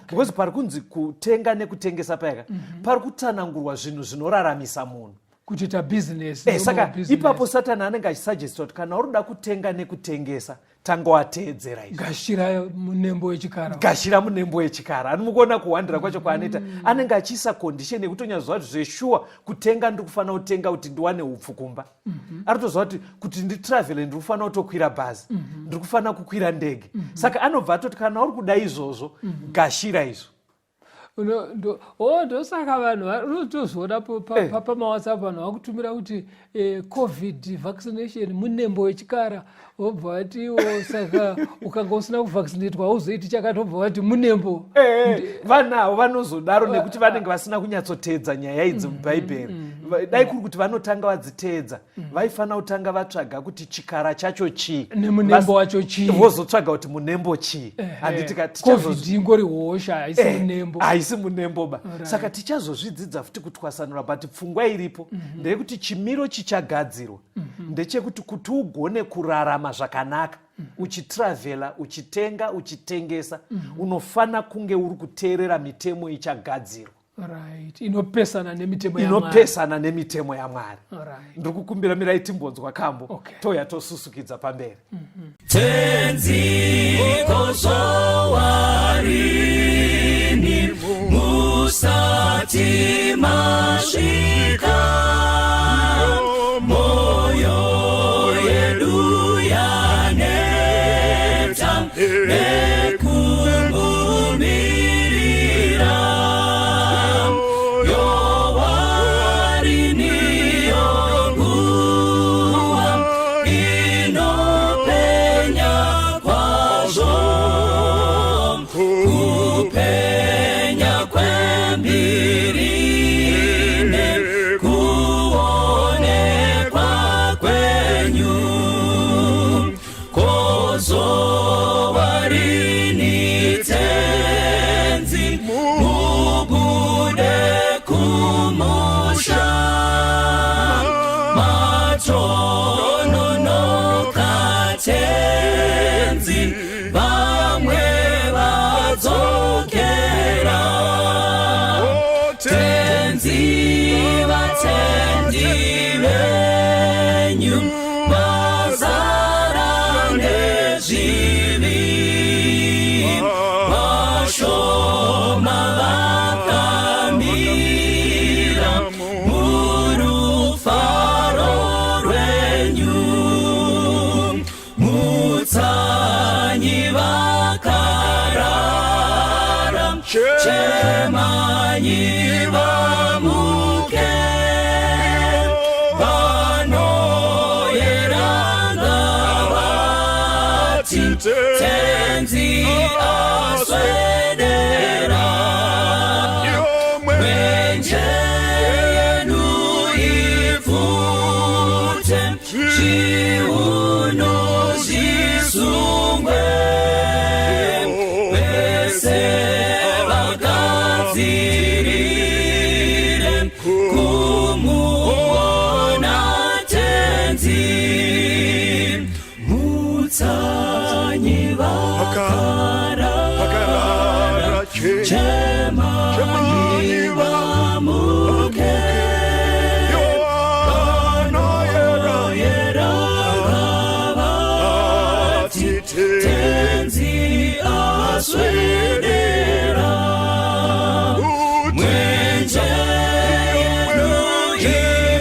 Because pari kunzi kutenga nekutengesa payaka pari kutsanangurwa zvinhu zvinoraramisa munhu, kuita business. Saka ipapo Satani anenge achisuggesta kuti kana urida kutenga nekutengesa tanga wateedzera izvi. Gashira munembo wechikara. Gashira munembo wechikara. Anomuona kuwandira kwacho kwaanoita. Anenge achiisa condition yekutonyaziva kuti zveshuwa kutenga ndikufanira kutenga kuti ndiwane upfukumba. Aritoziva kuti nditravele ndikufanira kutokwira bhazi. Ndikufanira kukwira ndege. Saka anobva atoti kana uri kuda izvozvo gashira izvo. Ndosaka vanhu varitozoona pamawhatsapp vanhu vakutumira kuti covid vaccination munembo wechikara, vobva vatiwo saka ukanga usina kuvaccinatwa hauzoiti chakati, vobva vati munembo. Vanavo vanozodaro nekuti vanenge vasina kunyatsoteedza nyaya idzi mubhaibheri. Dai kuri kuti vanotanga vadziteedza vaifanira kutanga vatsvaga kuti chikara chacho chii nemunembo wacho chii, vozotsvaga kuti munembo chii. Covid ingori hosha, haisi munembo. Haisi munembo ba. Saka tichazozvidzidza futi kutwasanura, but pfungwa iripo ndeyekuti chimiro chichagadzirwa ndechekuti kuti ugone kurarama zvakanaka uchitravela, uchitenga, uchitengesa, unofana kunge uri kuteerera mitemo ichagadzirwa. Right. Inopesana nemitemo ya Mwari. Inopesana nemitemo ya Mwari. Right. Ndiri kukumbira mirai timbonzwa kambo. Okay. Toya tosusukidza pamberi. Tenziko zvawarini musati masvika, moyo yedu yaneta nekungumirira, yowarini yonguva inopenya kwazvo, kupenya kwembirine kuonekwa kwenyu, kozowarini tenzi mubude kumusha, matononoka tenzi vamwe vadzokera, tenzi vatendi venyu vazara nezvivi, vashoma vakamira murufaro rwenyu, mutsanyi vakarara, chemanyi vamuke, vanoyeranga vati tenzi aswedera, mwenje yenu ifute, zviuno zvisungwe, vese vagadzirire kumuona tenzi, mutsanyi vakarara, chemanyi vamuke, vanoyeranga vati tenzi aswedera, mwenje yenu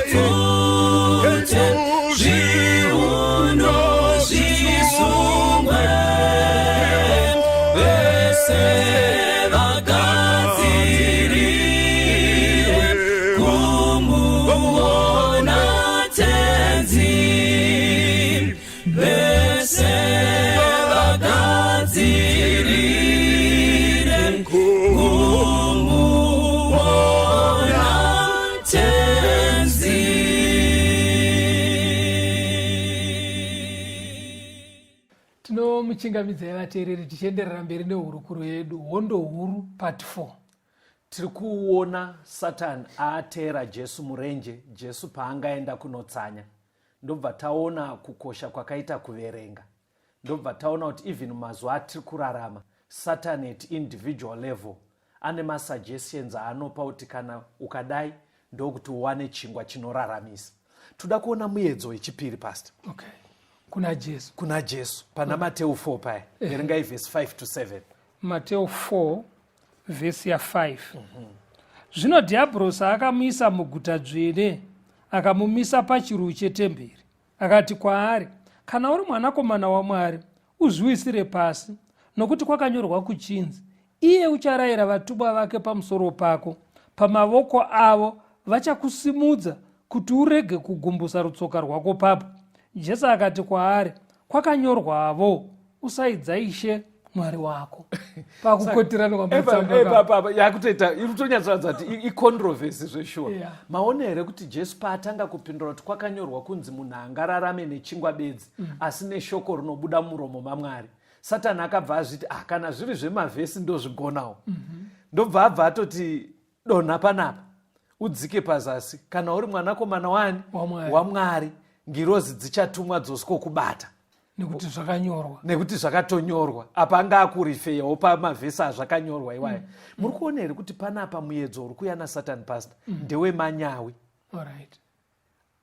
ifute, zviuno zvisungwe, vese vagadzirire kumuona tenzi, vese vagadzirire kumuona tenzi. Tinomuchingamidzai vateereri tichienderera mberi nehurukuro yedu, hondo huru part 4. Tiri kuona Satani ateera Jesu murenje, Jesu paangaenda kunotsanya. Ndobva taona kukosha kwakaita kuverenga. Ndobva taona kuti even mazuva atiri kurarama, Satani at individual level ane masuggestions anopa kuti kana ukadai ndokuti uwane chingwa chinoraramisa. Toda kuona muedzo wechipiri pastor. Okay. Kuna Jesu pana Mateo 4 paya. Erengai verse 5 to 7. Mateo 4 verse ya 5. Zvino dhiabhorosi akamisa muguta dzvene, akamumisa pachirugu chetemberi, akati kwaari, kana uri mwanakomana waMwari, uzviwisire pasi, nokuti kwakanyorwa kuchinzi, iye ucharayira vatumwa vake pamusoro pako, pamavoko avo vachakusimudza kuti urege kugumbusa rutsoka rwako papo. Jesu akati kwaari, kwakanyorwavo, usaidza Ishe Mwari wako. Pakukoterana kwamatsamba yakutoita irutonyatsoratidza kuti icontroversy zveshuwa. Maona here kuti Jesu paatanga kupindura kuti kwakanyorwa kunzi munhu angararame nechingwa bedzi asi neshoko rinobuda muromo maMwari, Satani akabva azviti kana zviri zvemavhesi ndozvigonawo. Ndobva abva atoti donha panapa udzike pazasi, kana uri mwanakomana waMwari, ngirozi dzichatumwa dzosvikokubata. Nekuti zvakatonyorwa. Apa anga akurifeyawo pamavhesi azvakanyorwa iwayo. Muri kuona here kuti panapa muedzo uri kuuya naSatani pastor ndewe manyawi.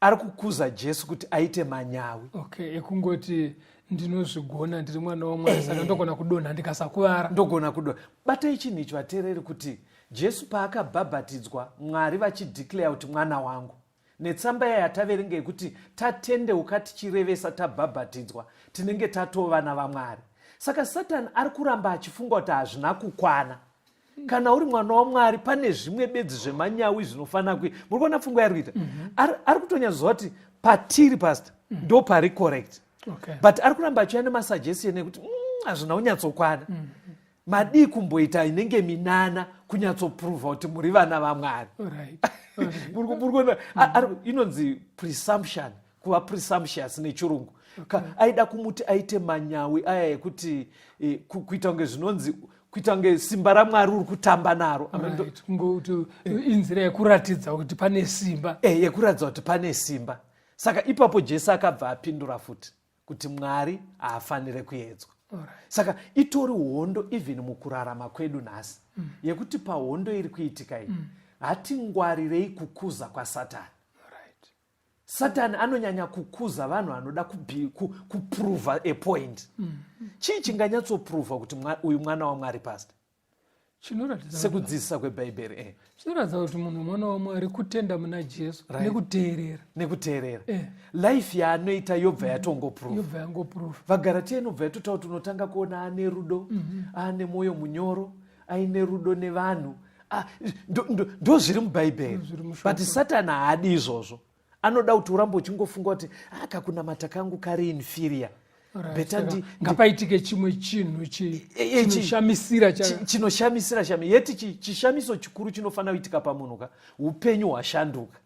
Ari kukuza Jesu kuti aite manyawi. Okay, ekungoti ndinozvigona ndiri mwana waMwari saka ndogona kudonha ndikasakuvara. Ndogona kudonha. Batai chinhu icho ateereri kuti Jesu paakabhabhatidzwa Mwari vachideclare kuti mwana wangu. Netsamba yataverengei kuti tatendeuka tichirevesa tabhabhatidzwa tinenge tatovana vaMwari. Saka Satani ari kuramba achifunga kuti hazvina kukwana. Kana uri mwana waMwari pane zvimwe bedzi zvemanyawi zvinofana muri kuona pfungwa yari kuita. Ari kutonyaziva kuti patiri pastor ndo pari correct. But ari kuramba achiuya nemasuggestion ekuti hazvina kunyatsokwana. Madii kumboita inenge minana kunyatsopruvha kuti muri vana vaMwari. Inonzi presumption, kuva presumptuous nechirungu. Aida kumuti aite manyawi aya ekuti kuita kunge zvinonzi kuita kunge simba raMwari uri kutamba naro. Inzira yekuratidza kuti pane simba. Yekuratidza kuti pane simba. Saka ipapo Jesu akabva apindura futi kuti Mwari haafanire kuedzwa. Saka itori hondo even mukurarama kwedu nhasi yekuti pahondo iri kuitika iyi hatingwarirei kukuza kwaSatani. Satani anonyanya kukuza vanhu vanoda kuprova a point. Chii chinganyatsoprova kuti uyu mwana waMwari pastor? Sekudzidzisa kwebhaibheri. Zvinoratidza kuti munhu mwana waMwari kutenda muna Jesu nekuteerera. Life yaanoita yobva yatongoprova. VaGaratia inobva yatotaura kuti unotanga kuona ane rudo, ane mwoyo munyoro, aine rudo nevanhu. Ndo zviri mubhaibheri. But Satani haadi izvozvo. Anoda kuti urambo uchingofunga kuti kakunamata kangu kari inferior. Ngapaitike chimwe chinhu chinoshamisira yeti chishamiso chikuru chinofanira kuitika pamunhu upenyu hwashanduka.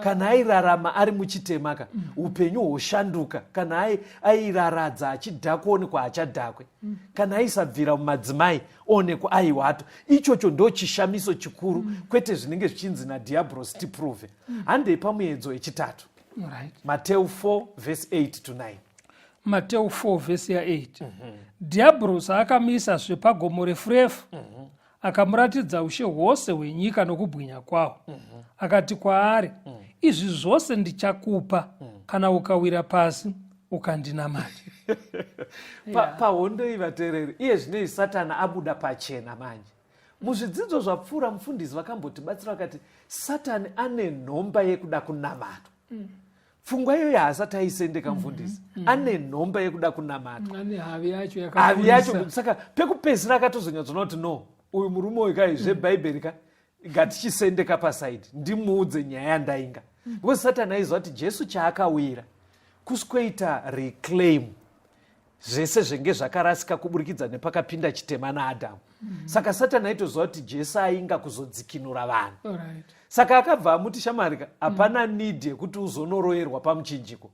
Kana airarama ari muchitemaka upenyu hwoshanduka. Kana airaradza achidhakoni kwaachadhakwe. Kana aisabvira mumadzimai onekwa aiwato. Ichocho ndo chishamiso chikuru kwete zvinenge zvichinzi nadhiabhorosi tiprove. Handei pamuedzo wechitatu. Mateo 4 verse 8 to 9. Mateo 4 verse ya 8. Dhiabhorosi akamisa zvepagomo refu akamuratidza ushe hwose hwenyika nokubwinya kwawo. Akati kwaari, izvi zvose ndichakupa kana ukawira pasi ukandinamata. Pahondo iyi vateereri, iye zvinei Satani abuda pachena manje. Muzvidzidzo zvapfuura mufundisi vakambotibatsira vakati Satani ane nhomba yekuda kunamatwa. Pfungwa iyoyo haasati aisendeka mufundisi. Ane nhomba yekuda kunamatwa. Havi yacho. Saka pekupedzisira akatozonyatsoona kuti no, uyu murume uyu kai zvebhaibheri ngatichisendeka pasaidi ndimuudze nyaya yandainga. Because Satani aiziva kuti Jesu chaakawira kusikoita reclaim zvese zvenge zvakarasika kuburikidza nepakapinda chitema naAdhamu. Saka Satani aitoziva kuti Jesu ainga kuzodzikinura vanhu. Saka akabva amuti shamarika hapana need yekuti uzonoroerwa pamuchinjiko.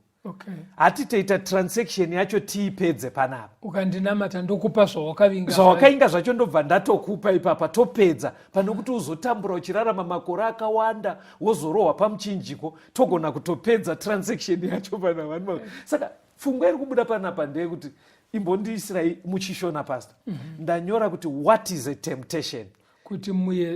Hatitoita transaction yacho tiipedze panapa. Ukandinamata ndokupa zvawakavinga. Zvawakainga zvacho ndobva ndatokupa ipapa topedza. Pano kuti uzotambura uchirarama makore akawanda wozorohwa pamuchinjiko togona kutopedza transaction yacho pana vanhu. Saka pfungwa iri kubuda panapa ndeyekuti imbondiisirai muchishona pastor. Ndanyora kuti what is a temptation? kuti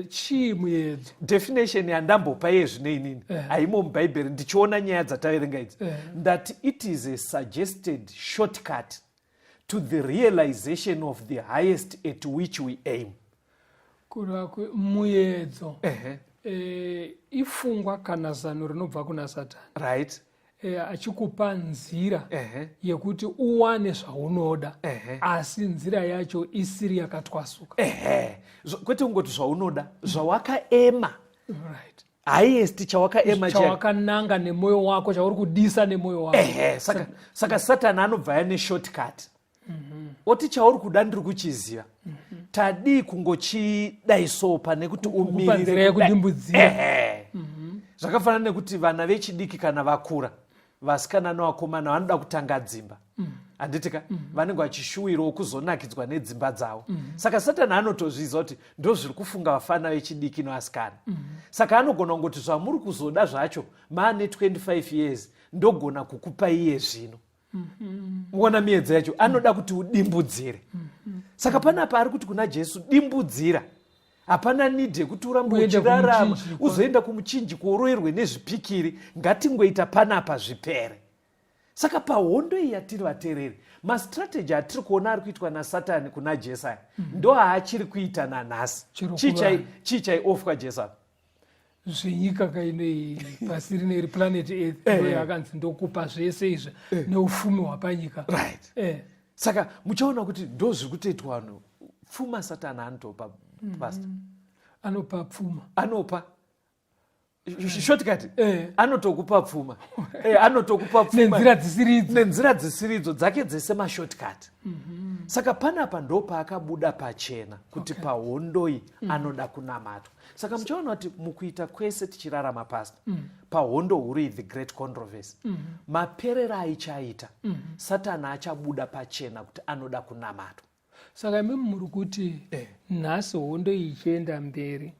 chii muedzo. Definition yandambopa yezvino inini haimo mubhaibheri ndichiona nyaya dzataverenga idzi, that it is a suggested shortcut to the realization of the highest at which we aim. Muedzo ifungwa kana zano rinobva kuna Satani, right? achikupa nzira yekuti uwane zvaunoda, asi nzira yacho isiri yakatwasuka. Kwete kungoti zvaunoda, zvawakaema, right? highest chawakaema, chawakananga nemwoyo wako, chauri kudisa nemwoyo wako. Saka Satani anobva ane shortcut. Oti chauri kuda ndiri kuchiziva, tadii kungochidaiso pane kuti umirire kudimbudzira. Zvakafanana nekuti vana vechidiki kana vakura, vasikana nevakomana vanoda kutanga dzimba, handitika, vanenge vachishuwirawo kuzonakidzwa nedzimba dzavo. Saka Satani anotozviziva kuti ndo zviri kufunga vafana vechidiki nevasikana. Saka anogona kungoti zvamuri kuzoda zvacho maane 25 years ndogona kukupa iye zvino. Muona miedzo yacho, anoda kuti udimbudzire. Saka panapa ari kuti kuna Jesu, dimbudzira. Hapana nidhe kuti urambe uchirarama uzoenda kumuchinjiko uroyerwe nezvipikiri, ngatingoita panapa zvipere. Saka pahondo iyi yatiri vateereri, mastrategy atiri kuona ari kuitwa naSatani kuna Jesu aya ndo haachiri kuita nanhasi. Chii chaiofwa Jesu apa? Zvenyika kainei pasi rineri planet Earth yakanzi ndokupa zvese izvi neufumi hwapanyika. Right. Saka muchaona kuti ndo zviri kutoitwa vanhu. Pfuma Satani anotopa pastor. Anopa pfuma. Anopa. Shortcut. Anotokupa pfuma. Anotokupa pfuma. Nenzira dzisiridzo dzake dzese mashortcut. Saka panapa ndo paakabuda pachena kuti pahondo iyi anoda kunamatwa. Saka muchaona kuti mukuita kwese tichirarama pastor, pahondo huru iyi, the great controversy, maperera aichaita, Satani achabuda pachena kuti anoda kunamatwa. Saka imi muri kuti nhasi hondo ichienda mberi,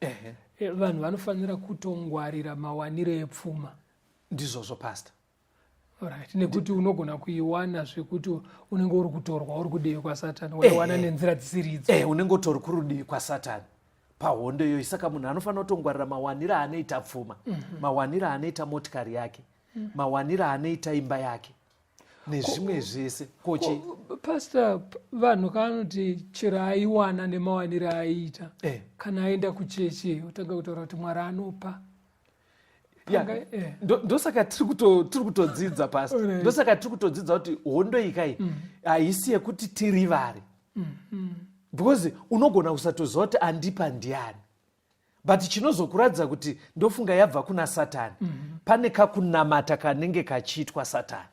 vanhu vanofanira kutongwarira mawaniro epfuma. Ndizvozvo pastor. Right. Nekuti unogona kuiwana zvekuti unenge uri kutorwa uri kudivi kwaSatani, waiwana nenzira dzisiridzo. Unenge utori kurudivi kwaSatani pahondo iyoyi. Saka munhu anofanira kutongwarira mawaniro anoita pfuma, mawaniro anoita motikari yake, mawaniro anoita imba yake, nezvimwe zvese. Kochi pastor, vanhu kanoti chero aiwana nemawaniro aiita, kana aenda kuchechi utanga kutaura kuti Mwari anopa. Ndosaka tiri kutodzidza pastor, ndosaka tiri kutodzidza kuti hondo ikai haisi yekuti tirivari, because unogona kusatoziva kuti andipa ndiani, but chinozokuradza kuti ndofunga yabva kuna Satani, pane kakunamata kanenge kachiitwa Satani.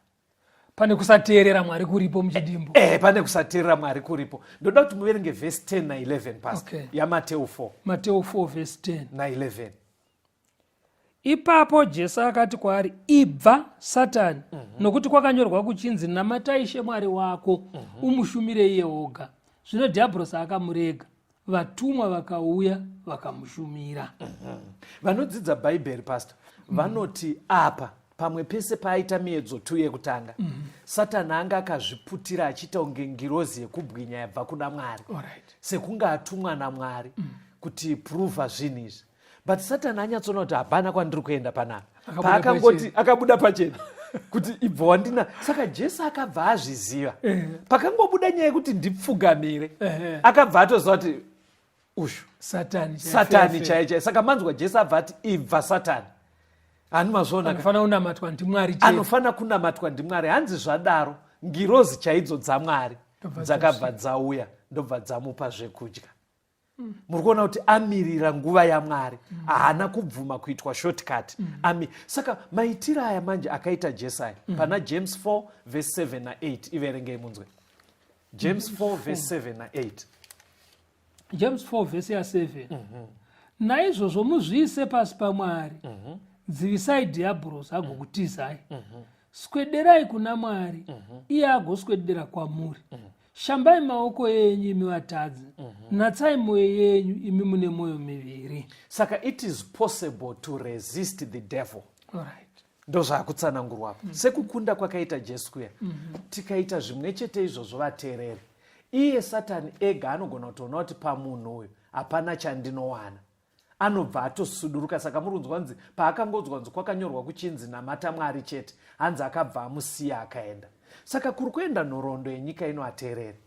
Pane kusateerera Mwari kuripo muchidimbo. Pane kusateerera Mwari kuripo. Ndoda kuti muverenge verse 10 na 11 pastor. yaMateo 4. Mateo 4 verse 10 na 11. Ipapo Jesu akati kwaari, ibva Satani, nokuti kwakanyorwa kuchinzi, namatai Ishe Mwari wako, umushumire iye oga. Zvino dhiabhorosi akamurega, vatumwa vakauya vakamushumira. Vanodzidza bhaibheri pastor vanoti apa pamwe pese paaita miedzo 2 yekutanga, Satani anga akazviputira achiita kunge ngirozi yekubwinya yabva kuna Mwari, sekunge atumwa naMwari kuti pruva zvinhu izvi. But Satani anyatsona kuti hapana kwandiri kuenda panapa, paakangoti akabuda pachena kuti ibva wandina. Saka Jesu akabva azviziva, pakangobuda nyaya yekuti ndipfugamire, akabva atoziva kuti ushu Satani chaichai. Saka manzwa Jesu abva ati ibva Satani. Anofanira kunamatwa ndiMwari, anofanira kunamatwa ndiMwari. Hanzi zvadaro ngirozi chaidzo dzaMwari dzakabva dzauya ndobva dzamupa zvekudya. Muri kuona kuti amirira nguva yaMwari, haana kubvuma kuitwa shortcut. Saka maitiro aya manje akaita Jesu aya pana James 4 verse 7 na 8. Iverengei munzwe. James 4 verse 7 na 8. James 4 verse ya 7. Naizvozvo muzviise pasi paMwari, dzivisai dhiabhorosi agokutizai, swederai kuna Mwari, iye agoswedera kwamuri. Shambai maoko yenyu imi vatadzi, natsai mwoyo yenyu imi mune mwoyo miviri. Saka it is possible to resist the devil. Ndo zvakutsanangurwa apo. Sekukunda kwakaita Jesu kuya, tikaita zvimwe chete izvozvo vateereri, iye Satani ega anogona kutoona kuti pamunhu uyu hapana chandinowana, anobva atosuduruka. Saka muri kunzwa kunzi paakangodzwa kunzi kwakanyorwa kuchinzi namata Mwari chete, hanzi akabva amusiya akaenda. Saka kuri kuenda nhoroondo yenyika ino ateereri,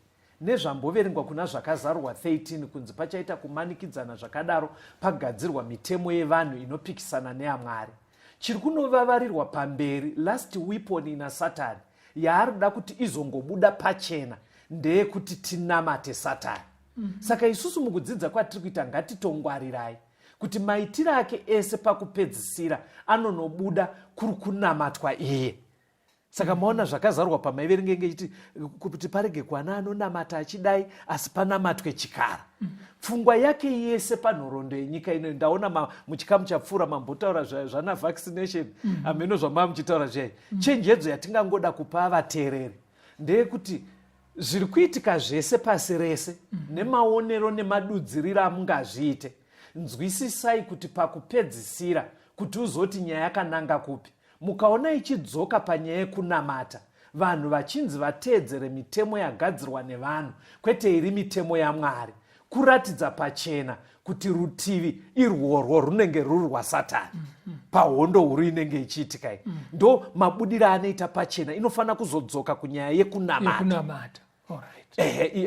nezvamboverengwa kuna zvakazarurwa 13 kunzi pachaita kumanikidzana zvakadaro pagadzirwa mitemo yevanhu inopikisana neyaMwari. Chiri kunovavarirwa pamberi, last weapon ina Satani yaari kuda kuti izongobuda pachena ndeyekuti tinamate Satani. Saka isusu mukudzidza kwatiri kuita ngatitongwarirai kuti maitiro ake ese pakupedzisira anonobuda kuri kunamatwa iye. Saka maona zvakazarurwa pamaiverengenge ichiti kuti parege kwana anonamata achidai asi panamatwe chikara. Pfungwa yake yese panhoroondo yenyika ino, ndaona muchikamu chapfuura mambotaura zvana vaccination ameno zvamava muchitaura zviyai. Chenjedzo yatingangoda kupa vateereri ndeyekuti zviri kuitika zvese pasi rese nemaonero nemadudziriro amungazviite, nzwisisai kuti pakupedzisira kuti uzoti nyaya yakananga kupi. Mukaona ichidzoka panyaya yekunamata, vanhu vachinzi vateedzere mitemo yagadzirwa nevanhu, kwete iri mitemo yaMwari, kuratidza pachena kuti rutivi irworwo runenge ruri rwaSatani pahondo huru inenge ichiitika iyi. Ndo mabudiro anoita pachena, inofanira kuzodzoka kunyaya yekunamata.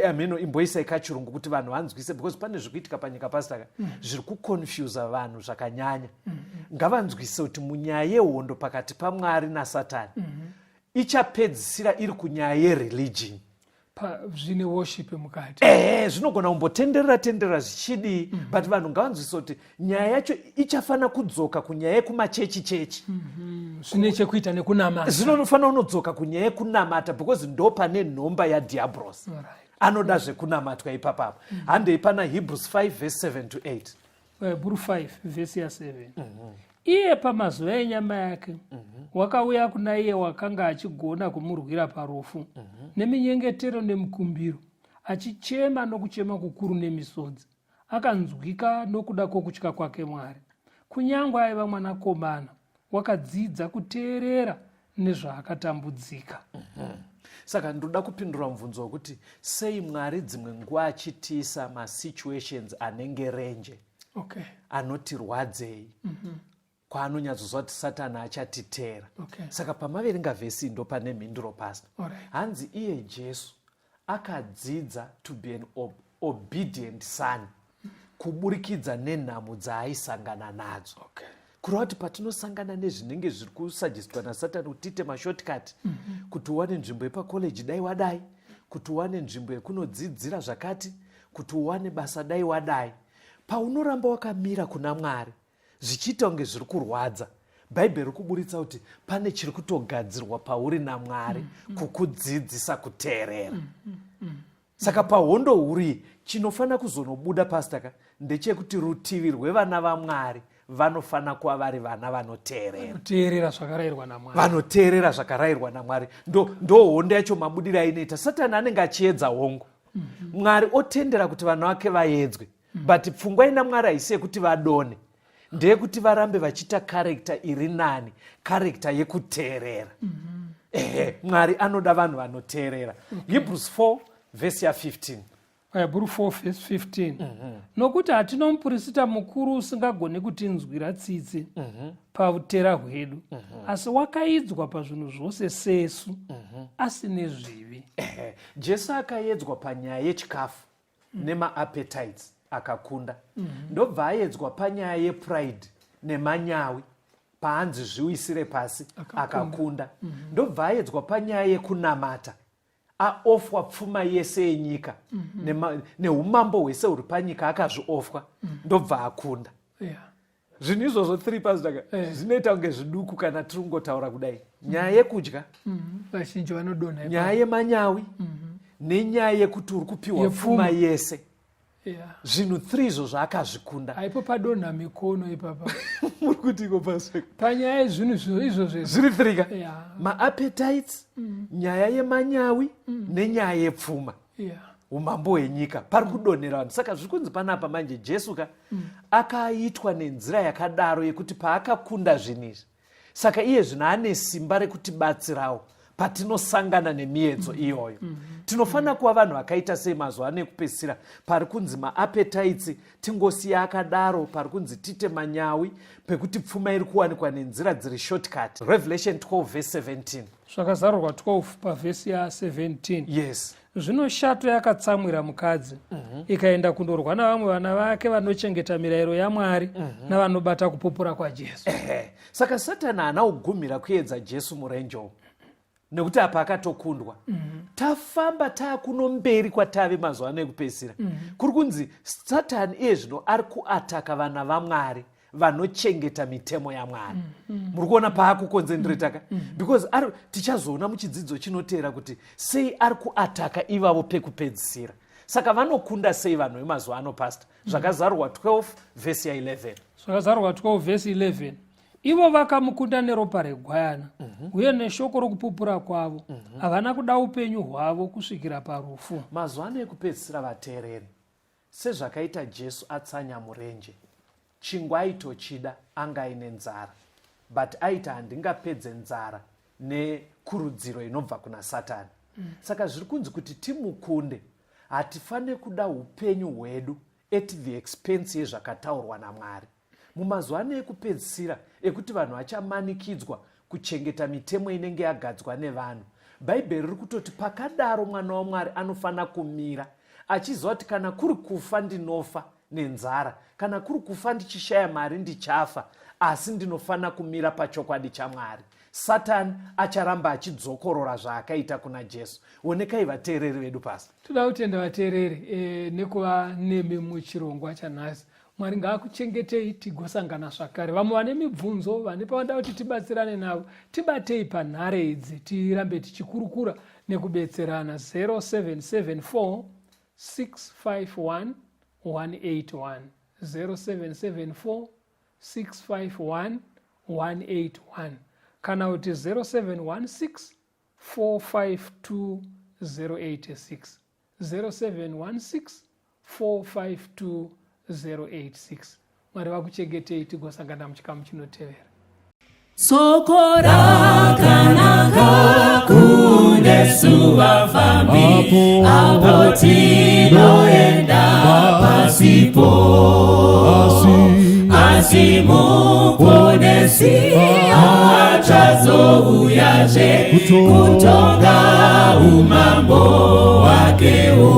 Ameno imboisai kachirungu kuti vanhu vanzwise, because pane zvikuitika panyika pasitaka zviri kuconfusa vanhu zvakanyanya. Ngavanzwise kuti munyaya yehondo pakati paMwari naSatani ichapedzisira iri kunyaya yereligion, zvine worship mukati. Zvinogona kumbotenderera zvichidii, but vanhu ngavanzwise kuti nyaya yacho ichafanira kudzoka kunyaya yekumachechi. Zvine chekuita nekunamata. Zvinofanira kunodzoka kunyaya yekunamata, because ndo pane nhomba yaDiablos. Anoda zvekunamatwa ipapapo. Handei pana Hebrews 5 verse 7 to 8. Hebrew 5 verse ya 7. Iye pamazuva enyama yake wakauya kuna iye wakanga achigona kumurwira parufu neminyengetero nemukumbiro, achichema nokuchema kukuru nemisodzi. Akanzwika nokuda kwokutya kwake Mwari, kunyangwe aiva mwanakomana. Wakadzidza kuteerera nezvaakatambudzika. Saka ndoda kupindura mubvunzo wekuti sei Mwari dzimwe nguva achitiisa masituations anenge renje, anoti rwadzei, kwaanonyatsozwa kuti Satani achatiteera. Saka pamaverenga vhesi ndo pane mhinduro pasi. Hanzi iye Jesu akadzidza to be an obedient son kuburikidza nenhamo dzaaisangana nadzo. Kureva kuti patinosangana nezvinenge zviri kusagestwa naSatani kuti tiite mashortcut, kuti uwane nzvimbo yepakoleji dai wadai, kuti uwane nzvimbo yekunodzidzira zvakati, kuti uwane basa dai wadai, paunoramba wakamira kuna Mwari zvichiita kunge zviri kurwadza, Bhaibheri riri kuburitsa kuti pane chiri kutogadzirwa pauri naMwari kukudzidzisa kuteerera. Saka pahondo huri chinofanira kuzonobuda pasitaka ndechekuti rutivi rwevana vaMwari vanofana kuva vari vana vanoteerera zvakarayirwa naMwari. Ndo hondo yacho mabudiro ainoita. Satani anenge achiedza hongu, Mwari otendera kuti vanhu vake vaedzwe, but pfungwa ina Mwari haisi yekuti vadone, ndeyekuti varambe vachiita karekta iri nani, karekta yekuteerera. Mwari anoda vanhu vanoteerera. Hebrews 4 verse ya 15. Hebrew 4 verse 15. Nokuti hatino muprista mukuru usingagoni kutinzwira tsitsi pautera hwedu, asi wakaidzwa pazvinhu zvose sesu, asine zvivi. Jesu akaedzwa panyaya yechikafu nemaappetites akakunda. Ndobva aedzwa panyaya yepride nemanyawi, paanzi zviwisire pasi akakunda. Ndobva aedzwa panyaya yekunamata, aofwa pfuma yese yenyika neumambo hwese huri panyika akazviofwa, ndobva akunda. Zvinhu izvozvo 3 pasitaka zvinoita kunge zviduku kana tiri kungotaura kudai. Nyaya yekudya, vazhinji vanodonha, nyaya yemanyawi, nenyaya yekuti uri kupiwa pfuma yese. Zvinhu 3 izvo zvaakazvikunda. Aipo padonha mikono ipapa. Muri kuti iko pasitaka panyaya yezvinhu izvozvo zviri 3 ka? Maappetites, nyaya yemanyawi nenyaya yepfuma, umambo hwenyika pari kudonhera vanhu. Saka zviri kunzi panapa manje Jesu akaitwa nenzira yakadaro yekuti paakakunda zvinhu izvi, saka iye zvino ane simba rekutibatsirawo patinosangana nemiedzo iyoyo. Tinofanira kuva vanhu vakaita sei mazuva ano ekupedzisira, pari kunzi maapetites tingosiya akadaro, pari kunzi tite manyawi, pekuti pfuma iri kuwanikwa nenzira dziri shortcut. Revelation 12 verse 17. Zvakazarurwa 12 pavhesi ya 17. Yes. Zvino shato yakatsamwira mukadzi ikaenda kundorwa navamwe vana vake vanochengeta mirayiro yaMwari navanobata kupupura kwaJesu. Saka Satani haana kugumira kuedza Jesu murenje umu, nekuti apa akatokundwa. Tafamba taakuno mberi kwatave mazuva ano ekupedzisira. Kuri kunzi Satani iye zvino ari kuataka vana vaMwari vanochengeta mitemo yaMwari. Muri kuona paakukonzenderetaka? Because tichazoona muchidzidzo chinoteera kuti sei ari kuataka ivavo pekupedzisira. Saka vanokunda sei vanhu vemazuva ano pastor? Zvakazarurwa 12 vhesi ya 11. Zvakazarurwa 12 vhesi 11. Ivo vakamukunda neropa regwayana uye neshoko rokupupura kwavo. Havana kuda upenyu hwavo kusvikira parufu. Mazuva ano ekupedzisira vateereri, sezvakaita Jesu atsanya murenje, chingwa aitochida anga aine nzara, but aiti handingapedze nzara nekurudziro inobva kuna Satani. Saka zviri kunzi kuti timukunde, hatifanire kuda upenyu hwedu at the expense yezvakataurwa naMwari. Mumazuva ano ekupedzisira ekuti vanhu vachamanikidzwa kuchengeta mitemo inenge yagadzwa nevanhu, Bhaibheri riri kutoti pakadaro mwana waMwari anofanira kumira achiziva kuti kana kuri kufa ndinofa nenzara, kana kuri kufa ndichishaya mari ndichafa, asi ndinofanira kumira pachokwadi chaMwari. Satani acharamba achidzokorora zvaakaita kuna Jesu. Onekai vateereri vedu pasi. Toda kutenda vateereri nekuva nemi muchirongwa chanhasi. Mwari ngaakuchengetei tigosangana zvakare. Vamwe vane mibvunzo, vane pavanoda kuti tibatsirane navo, tibatei panhare idzi tirambe tichikurukura nekubetserana. 0774 651 181 0774 651 181 kana kuti 0716 452 086 0716 452 086. Mwari vakuchengetei tigosangana muchikamu chinotevera. Soko rakanaka kunesu vafambi, apo tinoenda pasipo. Asi muponesi achazouyazve kutonga umambo wakewo.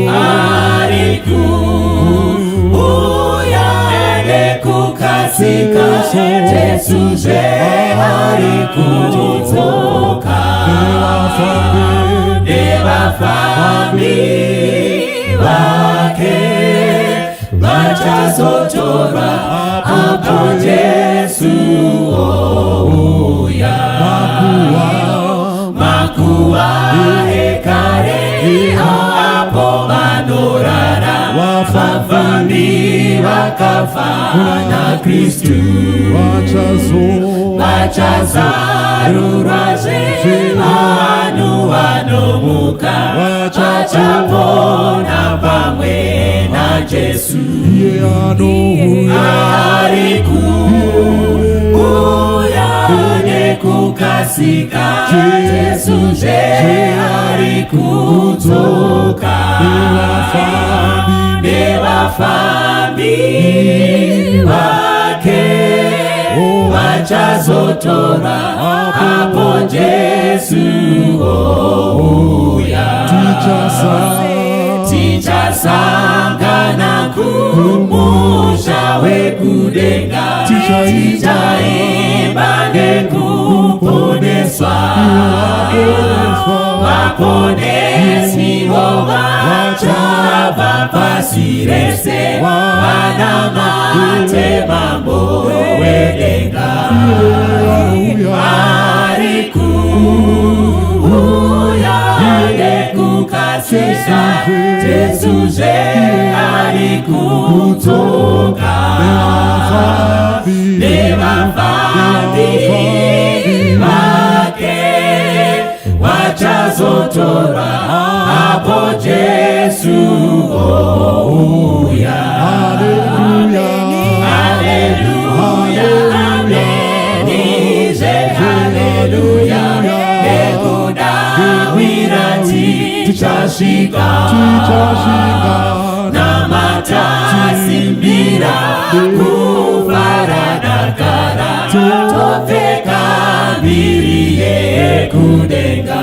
Ari kuuya nekukasika, Jesuzve ari kudzoka nevafambi vake vachazotorwa apo Jesu ouya. Makuva ekare apo vanorara, vafambi vakafa naKristu vachazarurwazve, vanhu vanomuka vachapona pamwe naJesu. Ari kuuya nekukasika, Jesuzve ari kudzoka nevafambi vake vachazotora apo Jesu ouya. Tichasangana kumusha wekudenga, tichaimba nekuponeswa. Vaponesi vachabva pasi rese, vanamate mambo wedenga. Ari kuuya nekukasika, Jesuzve ari kudzoka nevafambi vake vachazotorwa apo Jesu ouya. Haleluya, ameni, haleluya. tichasvika namatasimbira kufaradakara topfeka mbiri yekudenga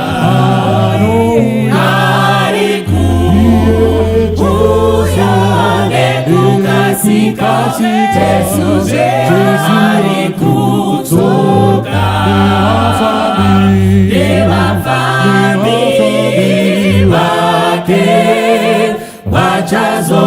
ari kuuya nekukasika Jesuzve ari kudzoka nevafambi vake vachazo